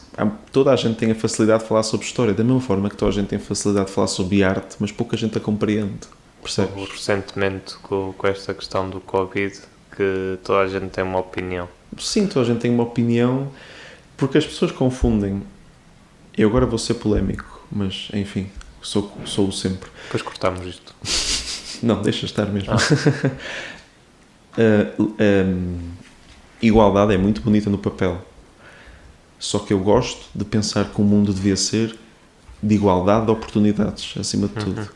toda a gente tem a facilidade de falar sobre história, da mesma forma que toda a gente tem a facilidade de falar sobre arte, mas pouca gente a compreende. Percebes? Recentemente, com esta questão do Covid, que toda a gente tem uma opinião. Sim, toda a gente tem uma opinião, porque as pessoas confundem. Eu agora vou ser polémico, mas enfim, sou sempre. Depois cortamos isto. Não, deixa estar mesmo. Igualdade é muito bonita no papel. Só que eu gosto de pensar que o mundo devia ser de igualdade de oportunidades, acima de tudo.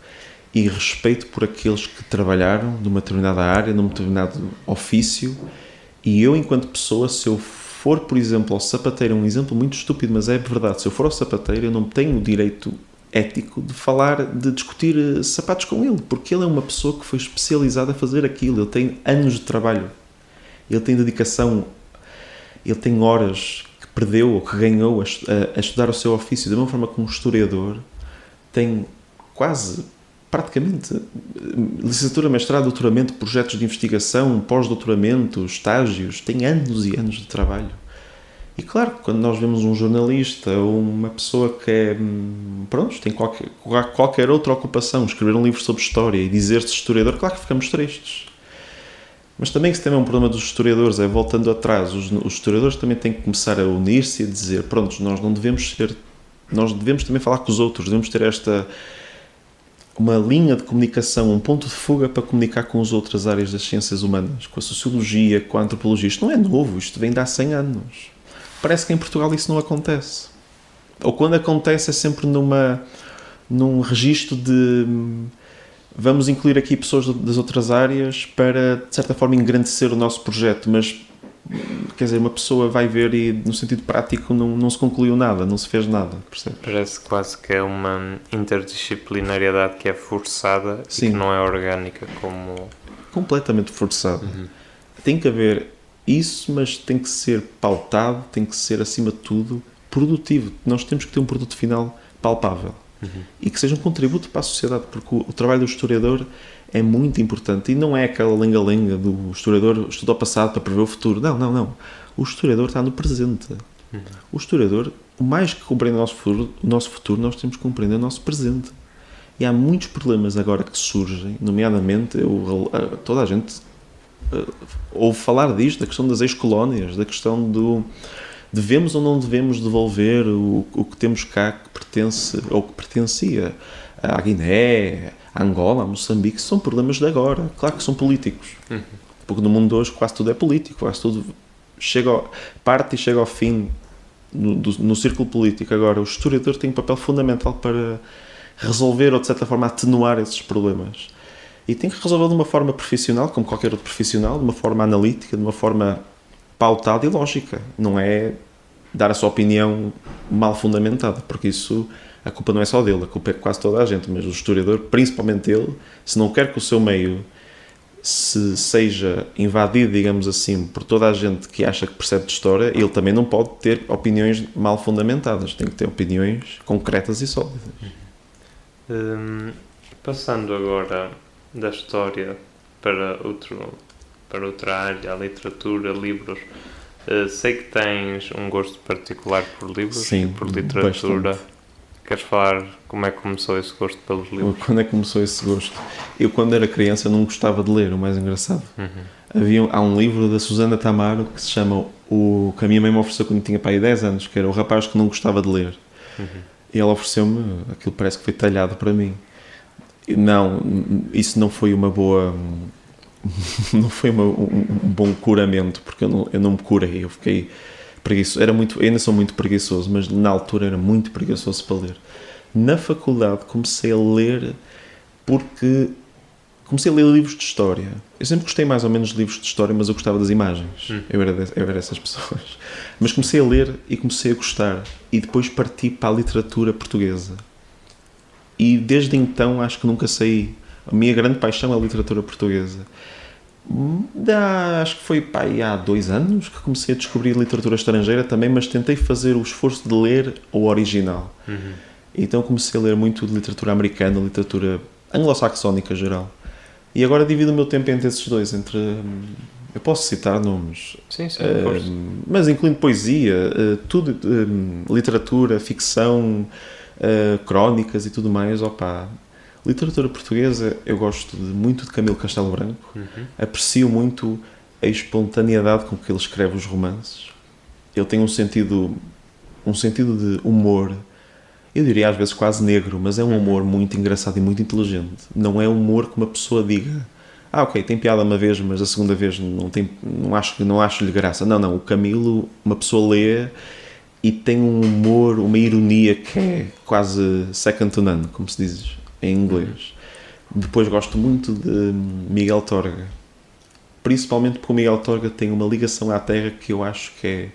E respeito por aqueles que trabalharam numa determinada área, num determinado ofício. E eu, enquanto pessoa, se eu for, por exemplo, ao sapateiro, um exemplo muito estúpido, mas é verdade, se eu for ao sapateiro, eu não tenho o direito ético de falar, de discutir sapatos com ele, porque ele é uma pessoa que foi especializada a fazer aquilo, ele tem anos de trabalho, ele tem dedicação, ele tem horas que perdeu ou que ganhou a estudar o seu ofício, da mesma forma que um historiador tem praticamente licenciatura, mestrado, doutoramento, projetos de investigação, pós-doutoramento, estágios, tem anos e anos de trabalho. E claro, quando nós vemos um jornalista ou uma pessoa que é, tem qualquer outra ocupação, escrever um livro sobre história e dizer-se historiador, claro que ficamos tristes. Mas também que também é um problema dos historiadores, é voltando atrás, os historiadores também têm que começar a unir-se e a dizer, nós devemos também falar com os outros, devemos ter uma linha de comunicação, um ponto de fuga para comunicar com as outras áreas das ciências humanas, com a sociologia, com a antropologia. Isto não é novo, isto vem de há 100 anos. Parece que em Portugal isso não acontece. Ou quando acontece é sempre num registro de vamos incluir aqui pessoas das outras áreas para, de certa forma, engrandecer o nosso projeto, mas, quer dizer, uma pessoa vai ver e, no sentido prático, não se concluiu nada, não se fez nada, percebe? Parece quase que é uma interdisciplinariedade que é forçada. Sim. E que não é orgânica como... Completamente forçada. Tem que haver isso, mas tem que ser pautado, tem que ser, acima de tudo, produtivo. Nós temos que ter um produto final palpável. E que seja um contributo para a sociedade, porque o trabalho do historiador é muito importante e não é aquela lenga-lenga do historiador estuda o passado para prever o futuro. Não. O historiador está no presente. O historiador, o mais que compreende o nosso futuro, nós temos que compreender o nosso presente. E há muitos problemas agora que surgem, nomeadamente, toda a gente ouve falar disto, da questão das ex-colónias, da questão do devemos ou não devemos devolver o que temos cá que pertence ou que pertencia à Guiné, à Angola, a Moçambique. São problemas de agora. Claro que são políticos. Porque no mundo de hoje quase tudo é político. Quase tudo parte e chega ao fim no círculo político. Agora, o historiador tem um papel fundamental para resolver ou, de certa forma, atenuar esses problemas. E tem que resolver de uma forma profissional, como qualquer outro profissional, de uma forma analítica, de uma forma pautada e lógica. Não é dar a sua opinião mal fundamentada, porque isso, a culpa não é só dele, a culpa é de quase toda a gente, mas o historiador, principalmente ele, se não quer que o seu meio seja invadido, digamos assim, por toda a gente que acha que percebe de história, ele também não pode ter opiniões mal fundamentadas, tem que ter opiniões concretas e sólidas. Passando agora da história para outra área, a literatura, livros. Sei que tens um gosto particular por livros. Sim, e por literatura. Bastante. Queres falar como é que começou esse gosto pelos livros? Quando é que começou esse gosto? Eu, quando era criança, não gostava de ler, o mais engraçado. Há um livro da Susana Tamaro que se chama O que a minha mãe me ofereceu quando tinha pai 10 anos, que era o rapaz que não gostava de ler. E ela ofereceu-me, aquilo parece que foi talhado para mim. Não, isso não foi uma boa... não foi um bom curamento, porque eu não me curei, eu fiquei preguiçoso, eu ainda sou muito preguiçoso, mas na altura era muito preguiçoso para ler. Na faculdade comecei a ler porque comecei a ler livros de história. Eu sempre gostei mais ou menos de livros de história, mas eu gostava das imagens. Eu era essas pessoas. Mas comecei a ler e comecei a gostar, e depois parti para a literatura portuguesa. E desde então acho que nunca saí. A minha grande paixão é a literatura portuguesa. Acho que foi há 2 anos que comecei a descobrir literatura estrangeira também, mas tentei fazer o esforço de ler o original. Então comecei a ler muito de literatura americana, literatura anglo-saxónica geral. E agora divido o meu tempo entre esses dois, entre... Eu posso citar nomes, Sim, mas incluindo poesia, tudo, literatura, ficção, crónicas e tudo mais. Literatura portuguesa, eu gosto muito de Camilo Castelo Branco, aprecio muito a espontaneidade com que ele escreve os romances. Ele tem um sentido de humor, eu diria às vezes quase negro, mas é um humor muito engraçado e muito inteligente. Não é humor que uma pessoa diga, ok, tem piada uma vez, mas a segunda vez não acho-lhe graça. Não, o Camilo, uma pessoa lê e tem um humor, uma ironia que é quase second to none, como se diz em inglês. Depois gosto muito de Miguel Torga, principalmente porque o Miguel Torga tem uma ligação à terra que eu acho que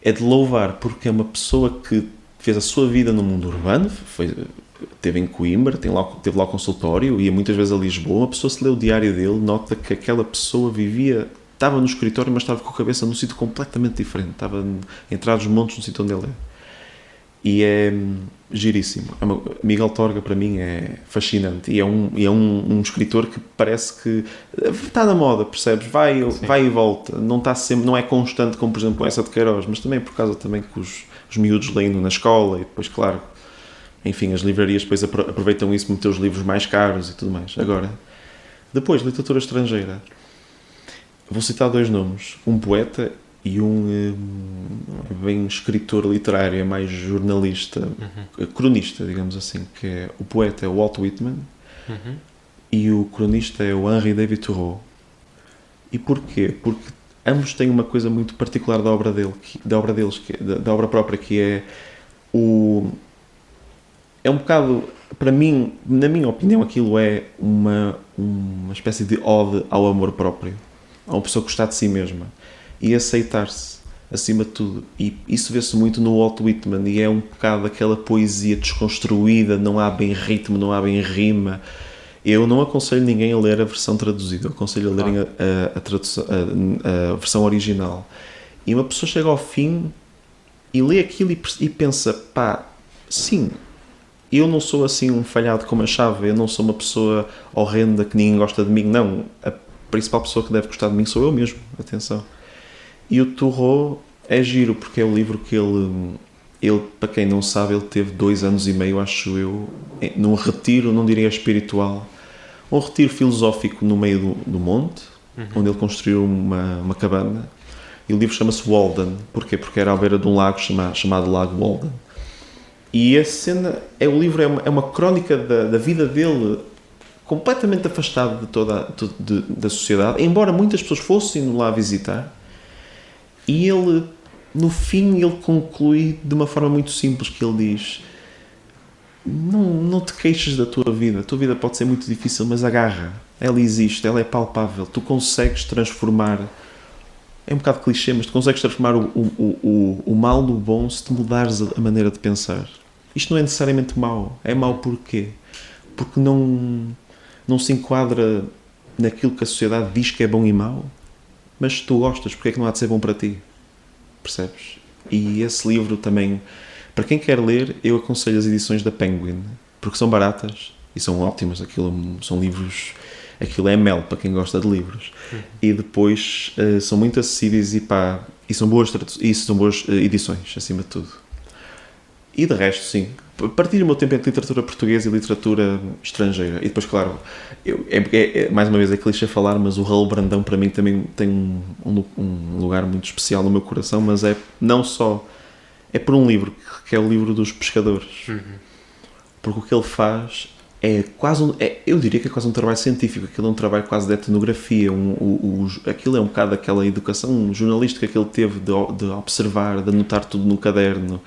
é de louvar, porque é uma pessoa que fez a sua vida no mundo urbano, esteve em Coimbra, teve lá o consultório, ia muitas vezes a Lisboa. Uma pessoa, se lê o diário dele, nota que aquela pessoa estava no escritório, mas estava com a cabeça num sítio completamente diferente, estava entre os montes no sítio onde ele é. E é giríssimo. Miguel Torga para mim é fascinante e é um escritor que parece que está na moda, percebes? Vai e volta, não está sempre, não é constante como por exemplo essa de Queiroz, mas também por causa também que os miúdos leem na escola e depois, claro, enfim, as livrarias depois aproveitam isso para meter os livros mais caros e tudo mais. Agora, depois, literatura estrangeira, vou citar 2 nomes, um poeta e um bem escritor literário, é mais jornalista, cronista, digamos assim, que é o poeta é o Walt Whitman e o cronista é o Henri David Thoreau. E porquê? Porque ambos têm uma coisa muito particular da obra própria, que é é um bocado, para mim, na minha opinião, aquilo é uma espécie de ode ao amor próprio, a uma pessoa gostar de si mesma e aceitar-se acima de tudo. E isso vê-se muito no Walt Whitman e é um bocado aquela poesia desconstruída, não há bem ritmo, não há bem rima. Eu não aconselho ninguém a ler a versão traduzida, eu aconselho a lerem a versão original. E uma pessoa chega ao fim e lê aquilo e pensa, sim, eu não sou assim um falhado como achava, eu não sou uma pessoa horrenda que ninguém gosta de mim, não. A principal pessoa que deve gostar de mim sou eu mesmo, atenção. E o Thoreau é giro, porque é o livro que ele, para quem não sabe, ele teve 2 anos e meio, acho eu, num retiro, não diria espiritual, um retiro filosófico no meio do monte, onde ele construiu uma cabana, e o livro chama-se Walden. Porquê? Porque era à beira de um lago chamado Lago Walden. E a cena, o livro é uma crónica da vida dele, completamente afastado de toda da sociedade, embora muitas pessoas fossem lá visitar. E ele, no fim, ele conclui de uma forma muito simples, que ele diz: não te queixes da tua vida, a tua vida pode ser muito difícil, mas agarra, ela existe, ela é palpável, tu consegues transformar, é um bocado clichê, mas tu consegues transformar o mal no bom se te mudares a maneira de pensar. Isto não é necessariamente mau, é mau porquê? Porque não se enquadra naquilo que a sociedade diz que é bom e mau, mas se tu gostas, porque é que não há de ser bom para ti? Percebes? E esse livro também, para quem quer ler, eu aconselho as edições da Penguin, porque são baratas e são ótimas. São livros, aquilo é mel para quem gosta de livros. E depois são muito acessíveis e são boas edições, acima de tudo. E de resto, sim, partilho o meu tempo entre literatura portuguesa e literatura estrangeira. E depois, claro, mais uma vez é clichê falar, mas o Raul Brandão para mim também tem um lugar muito especial no meu coração, mas não só é por um livro, que é o livro dos pescadores. Porque o que ele faz é quase eu diria que é quase um trabalho científico. Aquilo é um trabalho quase de etnografia. Aquilo é um bocado aquela educação jornalística que ele teve de observar, de anotar tudo no caderno,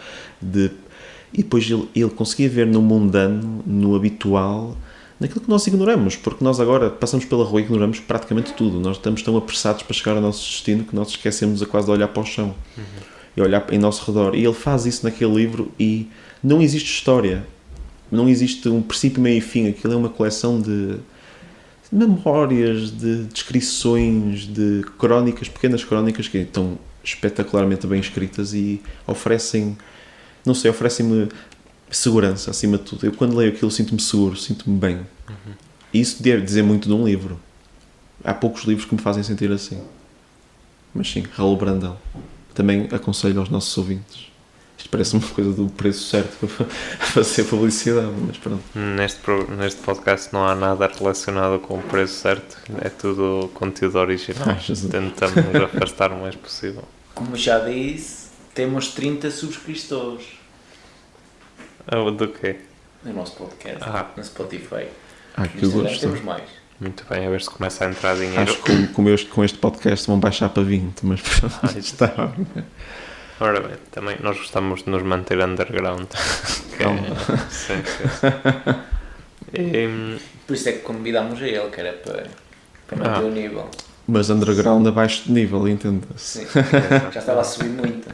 e depois ele conseguia ver no mundano, no habitual, naquilo que nós ignoramos, porque nós agora passamos pela rua e ignoramos praticamente tudo. Nós estamos tão apressados para chegar ao nosso destino que nós esquecemos quase de olhar para o chão e olhar em nosso redor. E ele faz isso naquele livro e não existe história, não existe um princípio, meio e fim. Aquilo é uma coleção de memórias, de descrições, de crónicas, pequenas crónicas que estão espetacularmente bem escritas e oferecem, não sei, oferecem-me segurança acima de tudo. Eu quando leio aquilo sinto-me seguro, sinto-me bem. E isso deve dizer muito de um livro. Há poucos livros que me fazem sentir assim. Mas sim, Raul Brandão. Também aconselho aos nossos ouvintes. Isto parece uma coisa do preço certo para fazer publicidade, mas pronto. Neste podcast não há nada relacionado com o preço certo, é tudo conteúdo original. Tentamos nos afastar o mais possível. Como já disse, temos 30 subscritores Do quê? no nosso podcast, no Spotify. Que eu gosto. Temos mais. Muito bem, a ver se começa a entrar dinheiro. Acho que com este podcast vão baixar para 20, mas pronto, está. Ora bem, também nós gostamos de nos manter underground. Sim. Por isso é que convidámos a ele, que era para manter o nível. Mas underground abaixo de nível, entenda-se. Sim, já estava a subir muito.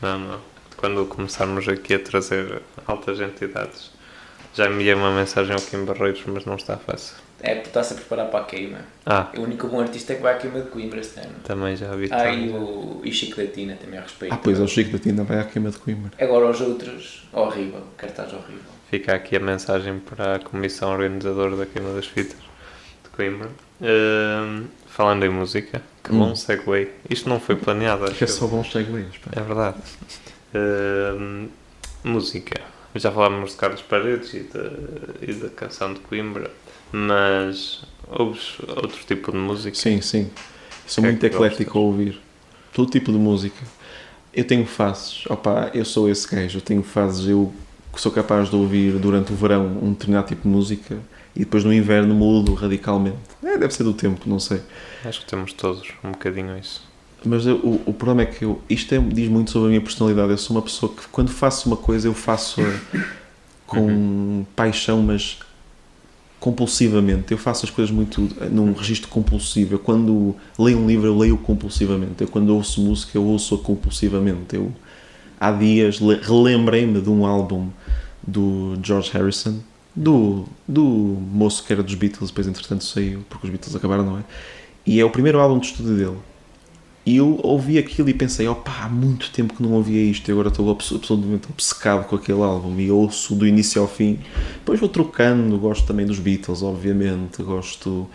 Não. Quando começarmos aqui a trazer altas entidades, já enviei uma mensagem ao Kim Barreiros, mas não está fácil. É porque está-se a preparar para a queima. O único bom artista é que vai à queima de Coimbra este ano. Também já vi. E o Chico da Tina também a respeito. Pois, o Chico da Tina vai à queima de Coimbra. Agora os outros, horrível, cartaz horrível. Fica aqui a mensagem para a comissão organizadora da queima das fitas de Coimbra. Falando em música, que bom segue. Isto não foi planeado. Acho que é só bons segues. É verdade. Música. Já falámos de Carlos Paredes e da canção de Coimbra, mas ouves outro tipo de música? Sim. Sou muito eclético a ouvir todo tipo de música. Eu tenho fases. Eu sou esse gajo. Eu tenho fases. Eu sou capaz de ouvir durante o verão um determinado tipo de música e depois no inverno mudo radicalmente. Deve ser do tempo, não sei. Acho que temos todos um bocadinho isso. Mas o problema é que isto diz muito sobre a minha personalidade. Eu sou uma pessoa que quando faço uma coisa eu faço com paixão, mas compulsivamente. Eu faço as coisas muito num registro compulsivo. Eu quando leio um livro eu leio compulsivamente. Eu quando ouço música eu ouço-a compulsivamente. Há dias relembrei-me de um álbum do George Harrison, do moço que era dos Beatles, depois entretanto saiu, porque os Beatles acabaram, não é? E é o primeiro álbum de estúdio dele. E eu ouvi aquilo e pensei, há muito tempo que não ouvia isto e agora estou absolutamente obcecado com aquele álbum e ouço do início ao fim. Depois vou trocando, gosto também dos Beatles, obviamente, gosto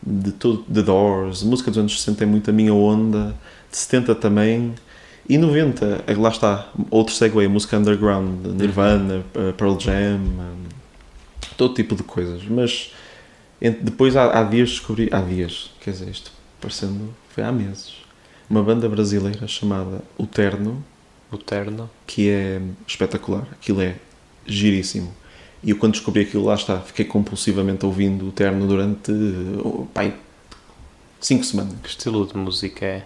de tudo, The Doors, a música dos anos 60 é muito a minha onda, de 70 também, e 90, lá está, outro segue, a música underground, Nirvana, Pearl Jam, todo tipo de coisas, mas depois há dias descobri, isto parecendo, foi há meses, uma banda brasileira chamada O Terno, que é espetacular, aquilo é giríssimo. E eu quando descobri aquilo, lá está, fiquei compulsivamente ouvindo O Terno durante 5 semanas. Que estilo de música é?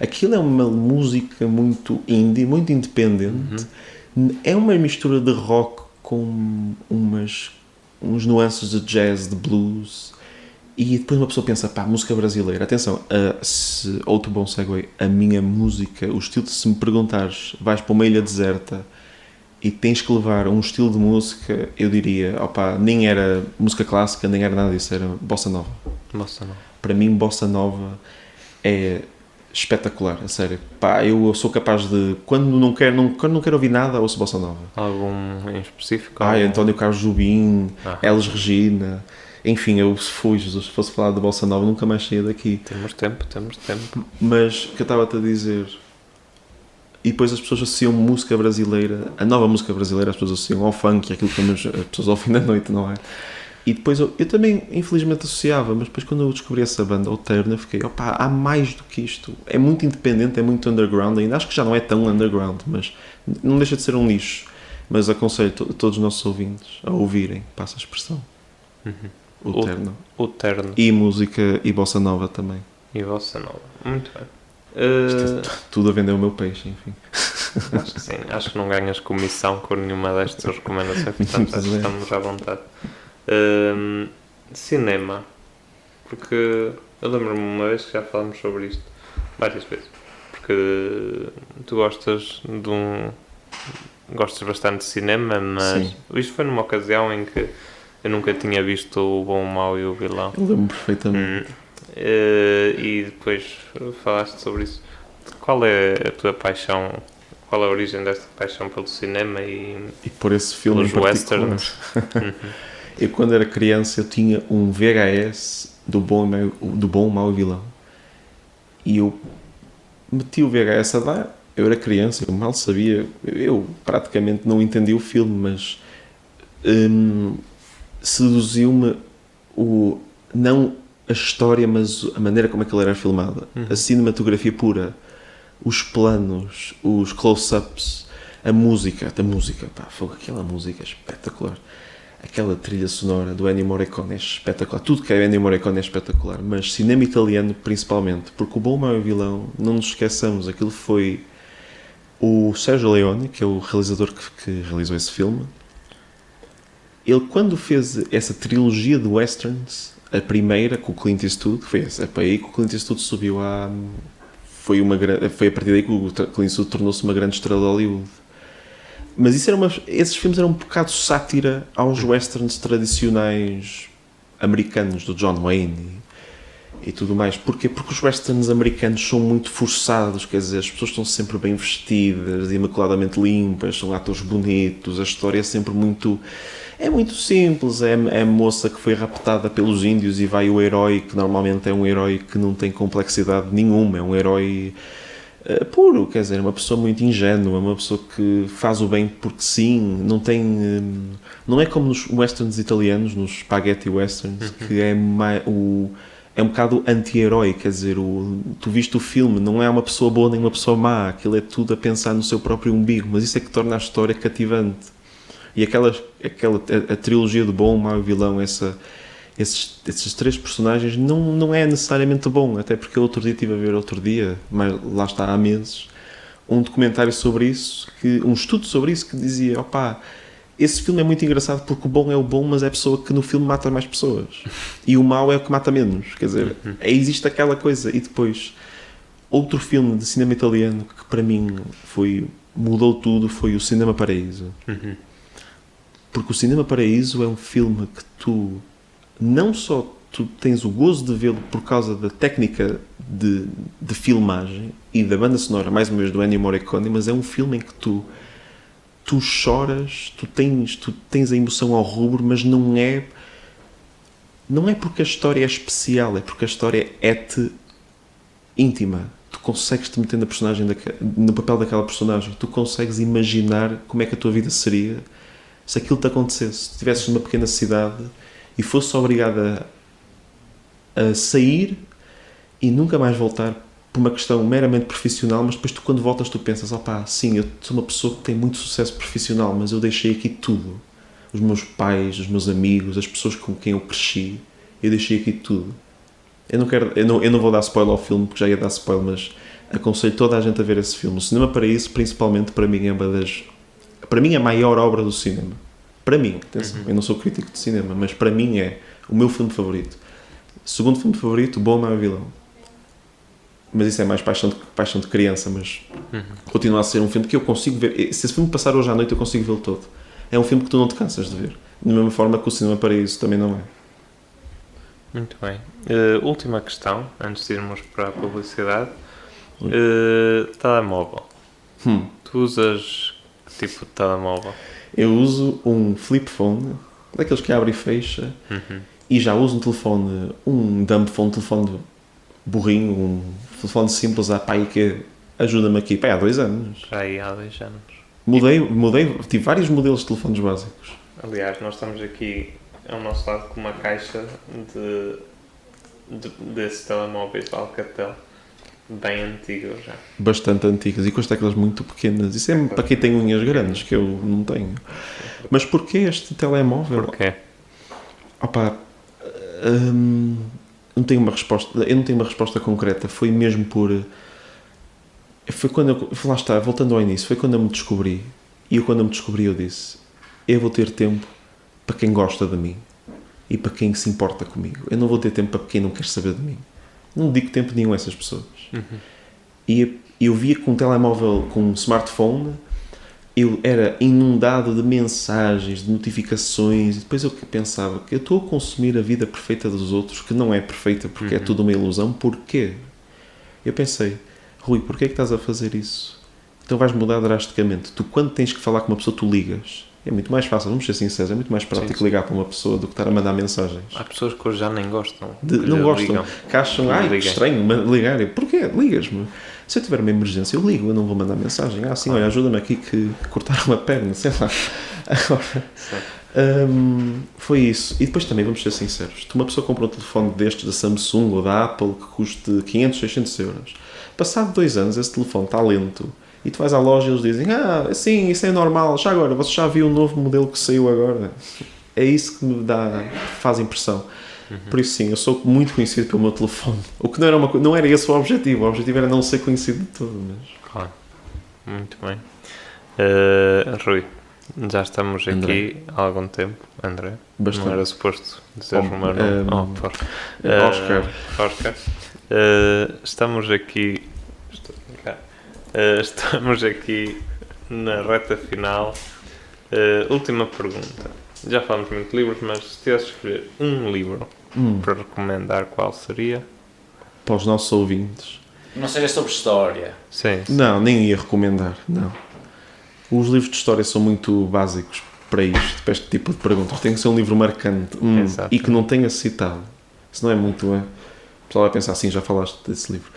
Aquilo é uma música muito indie, muito independente. É uma mistura de rock com uns nuances de jazz, de blues. E depois uma pessoa pensa, música brasileira. Atenção, outro bom segue, a minha música, o estilo, se me perguntares, vais para uma ilha deserta e tens que levar um estilo de música, eu diria, nem era música clássica, nem era nada disso, era bossa nova. Para mim, bossa nova é espetacular, a sério. Eu sou capaz de, quando não quero ouvir nada, ouço bossa nova. Algum em específico? António Carlos Jobim, Elis Regina... Enfim, se fosse falar de bossa nova, nunca mais saía daqui. Temos tempo. Mas, o que eu estava-te a dizer... E depois as pessoas associam música brasileira, a nova música brasileira, as pessoas associam ao funk, aquilo que as pessoas ao fim da noite, não é? E depois eu também, infelizmente, associava, mas depois quando eu descobri essa banda, O Terno, eu fiquei, há mais do que isto. É muito independente, é muito underground ainda. Acho que já não é tão underground, mas não deixa de ser um nicho. Mas aconselho todos os nossos ouvintes a ouvirem, passa a expressão. O Terno. E música e bossa nova também. E bossa nova. Muito bem. Tudo a vender o meu peixe, enfim. Acho que sim. Acho que não ganhas comissão com nenhuma destas recomendações, portanto acho que estamos à vontade. Cinema. Porque eu lembro-me uma vez que já falámos sobre isto várias vezes. Porque tu gostas bastante de cinema, mas isto foi numa ocasião em que Eu nunca tinha visto o Bom, o Mau e o Vilão. Eu lembro perfeitamente. E depois falaste sobre isso. Qual é a tua paixão? Qual é a origem desta paixão pelo cinema e por esse filme pelos em particular? westerns? Eu, quando era criança, eu tinha um VHS do Bom, o Mau e o Vilão. E eu meti o VHS a dar. Eu era criança, eu mal sabia. Eu praticamente não entendi o filme, mas seduziu-me não a história, mas a maneira como aquilo era filmada. A cinematografia pura, os planos, os close-ups, a música, aquela música é espetacular. Aquela trilha sonora do Ennio Morricone é espetacular. Tudo que é Ennio Morricone é espetacular, mas cinema italiano principalmente, porque o Bom, o Mau e o Vilão, não nos esqueçamos, aquilo foi o Sergio Leone, que é o realizador que realizou esse filme. Ele, quando fez essa trilogia de westerns, a primeira com o Clint Eastwood, foi aí que o Clint Eastwood subiu a... Foi a partir daí que o Clint Eastwood tornou-se uma grande estrela de Hollywood. Mas esses filmes eram um bocado sátira aos westerns tradicionais americanos, do John Wayne e tudo mais. Porquê? Porque os westerns americanos são muito forçados, quer dizer, as pessoas estão sempre bem vestidas, imaculadamente limpas, são atores bonitos, a história é sempre muito... É muito simples, é a moça que foi raptada pelos índios e vai o herói, que normalmente é um herói que não tem complexidade nenhuma, é um herói puro, quer dizer, uma pessoa muito ingênua, uma pessoa que faz o bem porque sim, não é como nos westerns italianos, nos spaghetti westerns, que é um bocado anti-herói, quer dizer, tu viste o filme, não é uma pessoa boa nem uma pessoa má, aquilo é tudo a pensar no seu próprio umbigo, mas isso é que torna a história cativante. E a trilogia do Bom, o Mau e o Vilão, esses três personagens não é necessariamente bom, até porque outro dia estive a ver mas lá está há meses, um documentário sobre isso, um estudo sobre isso que dizia, esse filme é muito engraçado porque o bom é o bom, mas é a pessoa que no filme mata mais pessoas. E o mau é o que mata menos. Quer dizer, existe aquela coisa. E depois, outro filme de cinema italiano que para mim mudou tudo foi o Cinema Paraíso. Porque o Cinema Paraíso é um filme que tu não só tu tens o gozo de vê-lo por causa da técnica de filmagem e da banda sonora, mais uma vez, do Ennio Morricone, mas é um filme em que tu choras, tu tens a emoção ao rubro, mas não é porque a história é especial, é porque a história é-te íntima. Tu consegues te meter no papel daquela personagem, tu consegues imaginar como é que a tua vida seria se aquilo te acontecesse, se estivesses numa pequena cidade e fosse obrigada a sair e nunca mais voltar por uma questão meramente profissional, mas depois tu, quando voltas, tu pensas, sim, eu sou uma pessoa que tem muito sucesso profissional, mas eu deixei aqui tudo. Os meus pais, os meus amigos, as pessoas com quem eu cresci, eu deixei aqui tudo. Eu não vou dar spoiler ao filme, porque já ia dar spoiler, mas aconselho toda a gente a ver esse filme. O Cinema Paraíso, principalmente, para mim, é a maior obra do cinema. Para mim, atenção, eu não sou crítico de cinema, mas para mim é o meu filme favorito. Segundo filme favorito, Bom, Mau e Vilão. Mas isso é mais paixão de criança, mas continua a ser um filme que eu consigo ver. Se esse filme passar hoje à noite, eu consigo vê-lo todo. É um filme que tu não te cansas de ver. Da mesma forma que o Cinema Paraíso também não é. Muito bem. Última questão, antes de irmos para a publicidade. Telemóvel. Tu usas que tipo de telemóvel? Eu uso um flip phone, daqueles que abre e fecha, e já uso um dumb phone, telefone burrinho, um telefone simples, que ajuda-me aqui, há 2 anos. Há 2 anos. Mudei, tive vários modelos de telefones básicos. Aliás, nós estamos aqui ao nosso lado com uma caixa desses telemóveis da Alcatel, bem antigos já. Bastante antigas e com as teclas muito pequenas. Isso é para quem tem unhas grandes, que eu não tenho. Mas porquê este telemóvel? Porquê? Não tenho uma resposta concreta. Foi mesmo foi quando lá está, voltando ao início, foi quando eu me descobri. E quando eu me descobri, eu disse: eu vou ter tempo para quem gosta de mim e para quem se importa comigo. Eu não vou ter tempo para quem não quer saber de mim. Não dedico tempo nenhum a essas pessoas. E eu via com um telemóvel, com um smartphone, eu era inundado de mensagens, de notificações, e depois eu pensava que eu estou a consumir a vida perfeita dos outros, que não é perfeita porque é tudo uma ilusão, porquê? Eu pensei, Rui, porquê é que estás a fazer isso? Então vais mudar drasticamente. Tu, quando tens que falar com uma pessoa, tu ligas. É muito mais fácil, vamos ser sinceros, é muito mais prático ligar para uma pessoa do que estar a mandar mensagens. Há pessoas que hoje já nem gostam. Não gostam, que acham, que estranho ligar. Porquê? Ligas-me. Se eu tiver uma emergência, eu ligo, eu não vou mandar mensagem. Sim, olha, ajuda-me aqui que cortaram a perna, sei lá. Agora, foi isso. E depois também, vamos ser sinceros, uma pessoa compra um telefone destes da Samsung ou da Apple que custe 500, 600 euros. Passado 2 anos, esse telefone está lento. E tu vais à loja e eles dizem, sim, isso é normal, já agora, você já viu o novo modelo que saiu agora? É isso que me faz impressão. Por isso sim, eu sou muito conhecido pelo meu telefone. O que não era esse o objetivo era não ser conhecido de todo. Mas... Claro, muito bem. Rui, já estamos aqui há algum tempo, André. Bastante. Não era suposto dizer o meu nome. Oscar. Estamos aqui... Estamos aqui na reta final. Última pergunta. Já falamos muito de livros, mas se tivesse de escolher um livro para recomendar, qual seria? Para os nossos ouvintes. Não seja sobre história. Sim. Não, nem ia recomendar. Não. Os livros de história são muito básicos para isto, para este tipo de perguntas. Tem que ser um livro marcante e que não tenha citado. Senão é muito... O pessoal vai pensar assim, já falaste desse livro.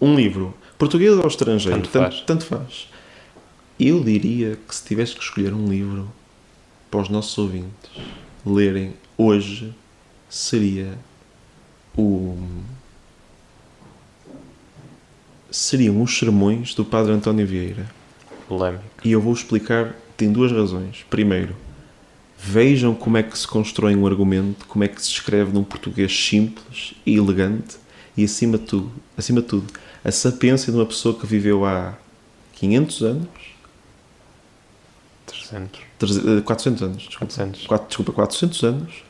Um livro... Português ou estrangeiro, tanto faz. Eu diria que se tivesse que escolher um livro para os nossos ouvintes lerem hoje, seriam os sermões do Padre António Vieira. Polémico. E eu vou explicar, tem 2 razões. Primeiro, vejam como é que se constrói um argumento, como é que se escreve num português simples e elegante e, acima de tudo, a sapiência de uma pessoa que viveu há 500 anos... 400 anos. Desculpa, 400 anos.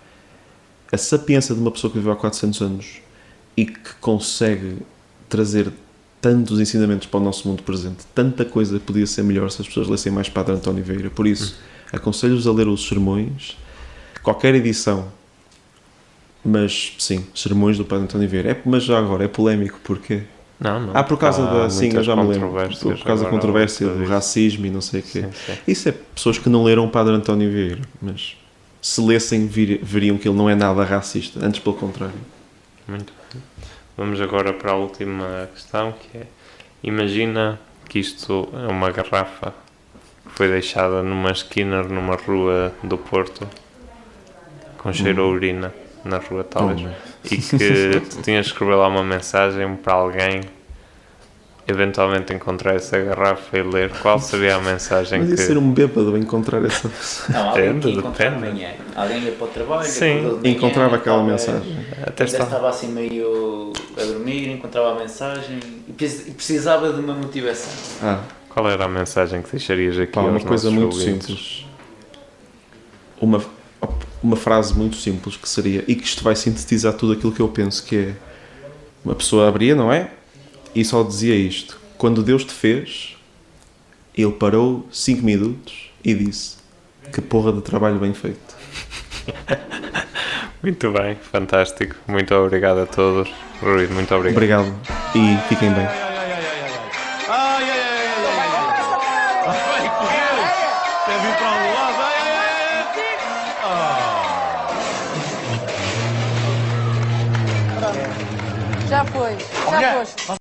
A sapiência de uma pessoa que viveu há 400 anos e que consegue trazer tantos ensinamentos para o nosso mundo presente. Tanta coisa podia ser melhor se as pessoas lessem mais Padre António Vieira. Por isso, aconselho-vos a ler os sermões, qualquer edição. Mas, sim, sermões do Padre António Vieira. Mas já agora, é polémico, porquê? Não. Por causa da... Sim, eu já me lembro. Por causa da controvérsia, do racismo e não sei o quê. Sim. Isso é pessoas que não leram o Padre António Vieira, mas se lessem, veriam que ele não é nada racista. Antes, pelo contrário. Muito bem. Vamos agora para a última questão, que é... Imagina que isto é uma garrafa que foi deixada numa esquina, numa rua do Porto, com cheiro a urina, na rua talvez. E que tu tinhas de escrever lá uma mensagem para alguém, eventualmente encontrar essa garrafa e ler. Qual seria a mensagem? Mas ia ser um bêbado encontrar essa pessoa. Não, alguém que encontrava amanhã. Alguém ia para o trabalho, encontrava aquela mensagem. Até estava assim meio a dormir, encontrava a mensagem e precisava de uma motivação. Qual era a mensagem que deixarias aqui? Uma coisa muito simples. Uma frase muito simples que seria, e que isto vai sintetizar tudo aquilo que eu penso, que é, uma pessoa abria, não é? E só dizia isto: quando Deus te fez, Ele parou 5 minutos e disse: que porra de trabalho bem feito. Muito bem, fantástico. Muito obrigado a todos. Rui, muito obrigado. Obrigado e fiquem bem. Já foi.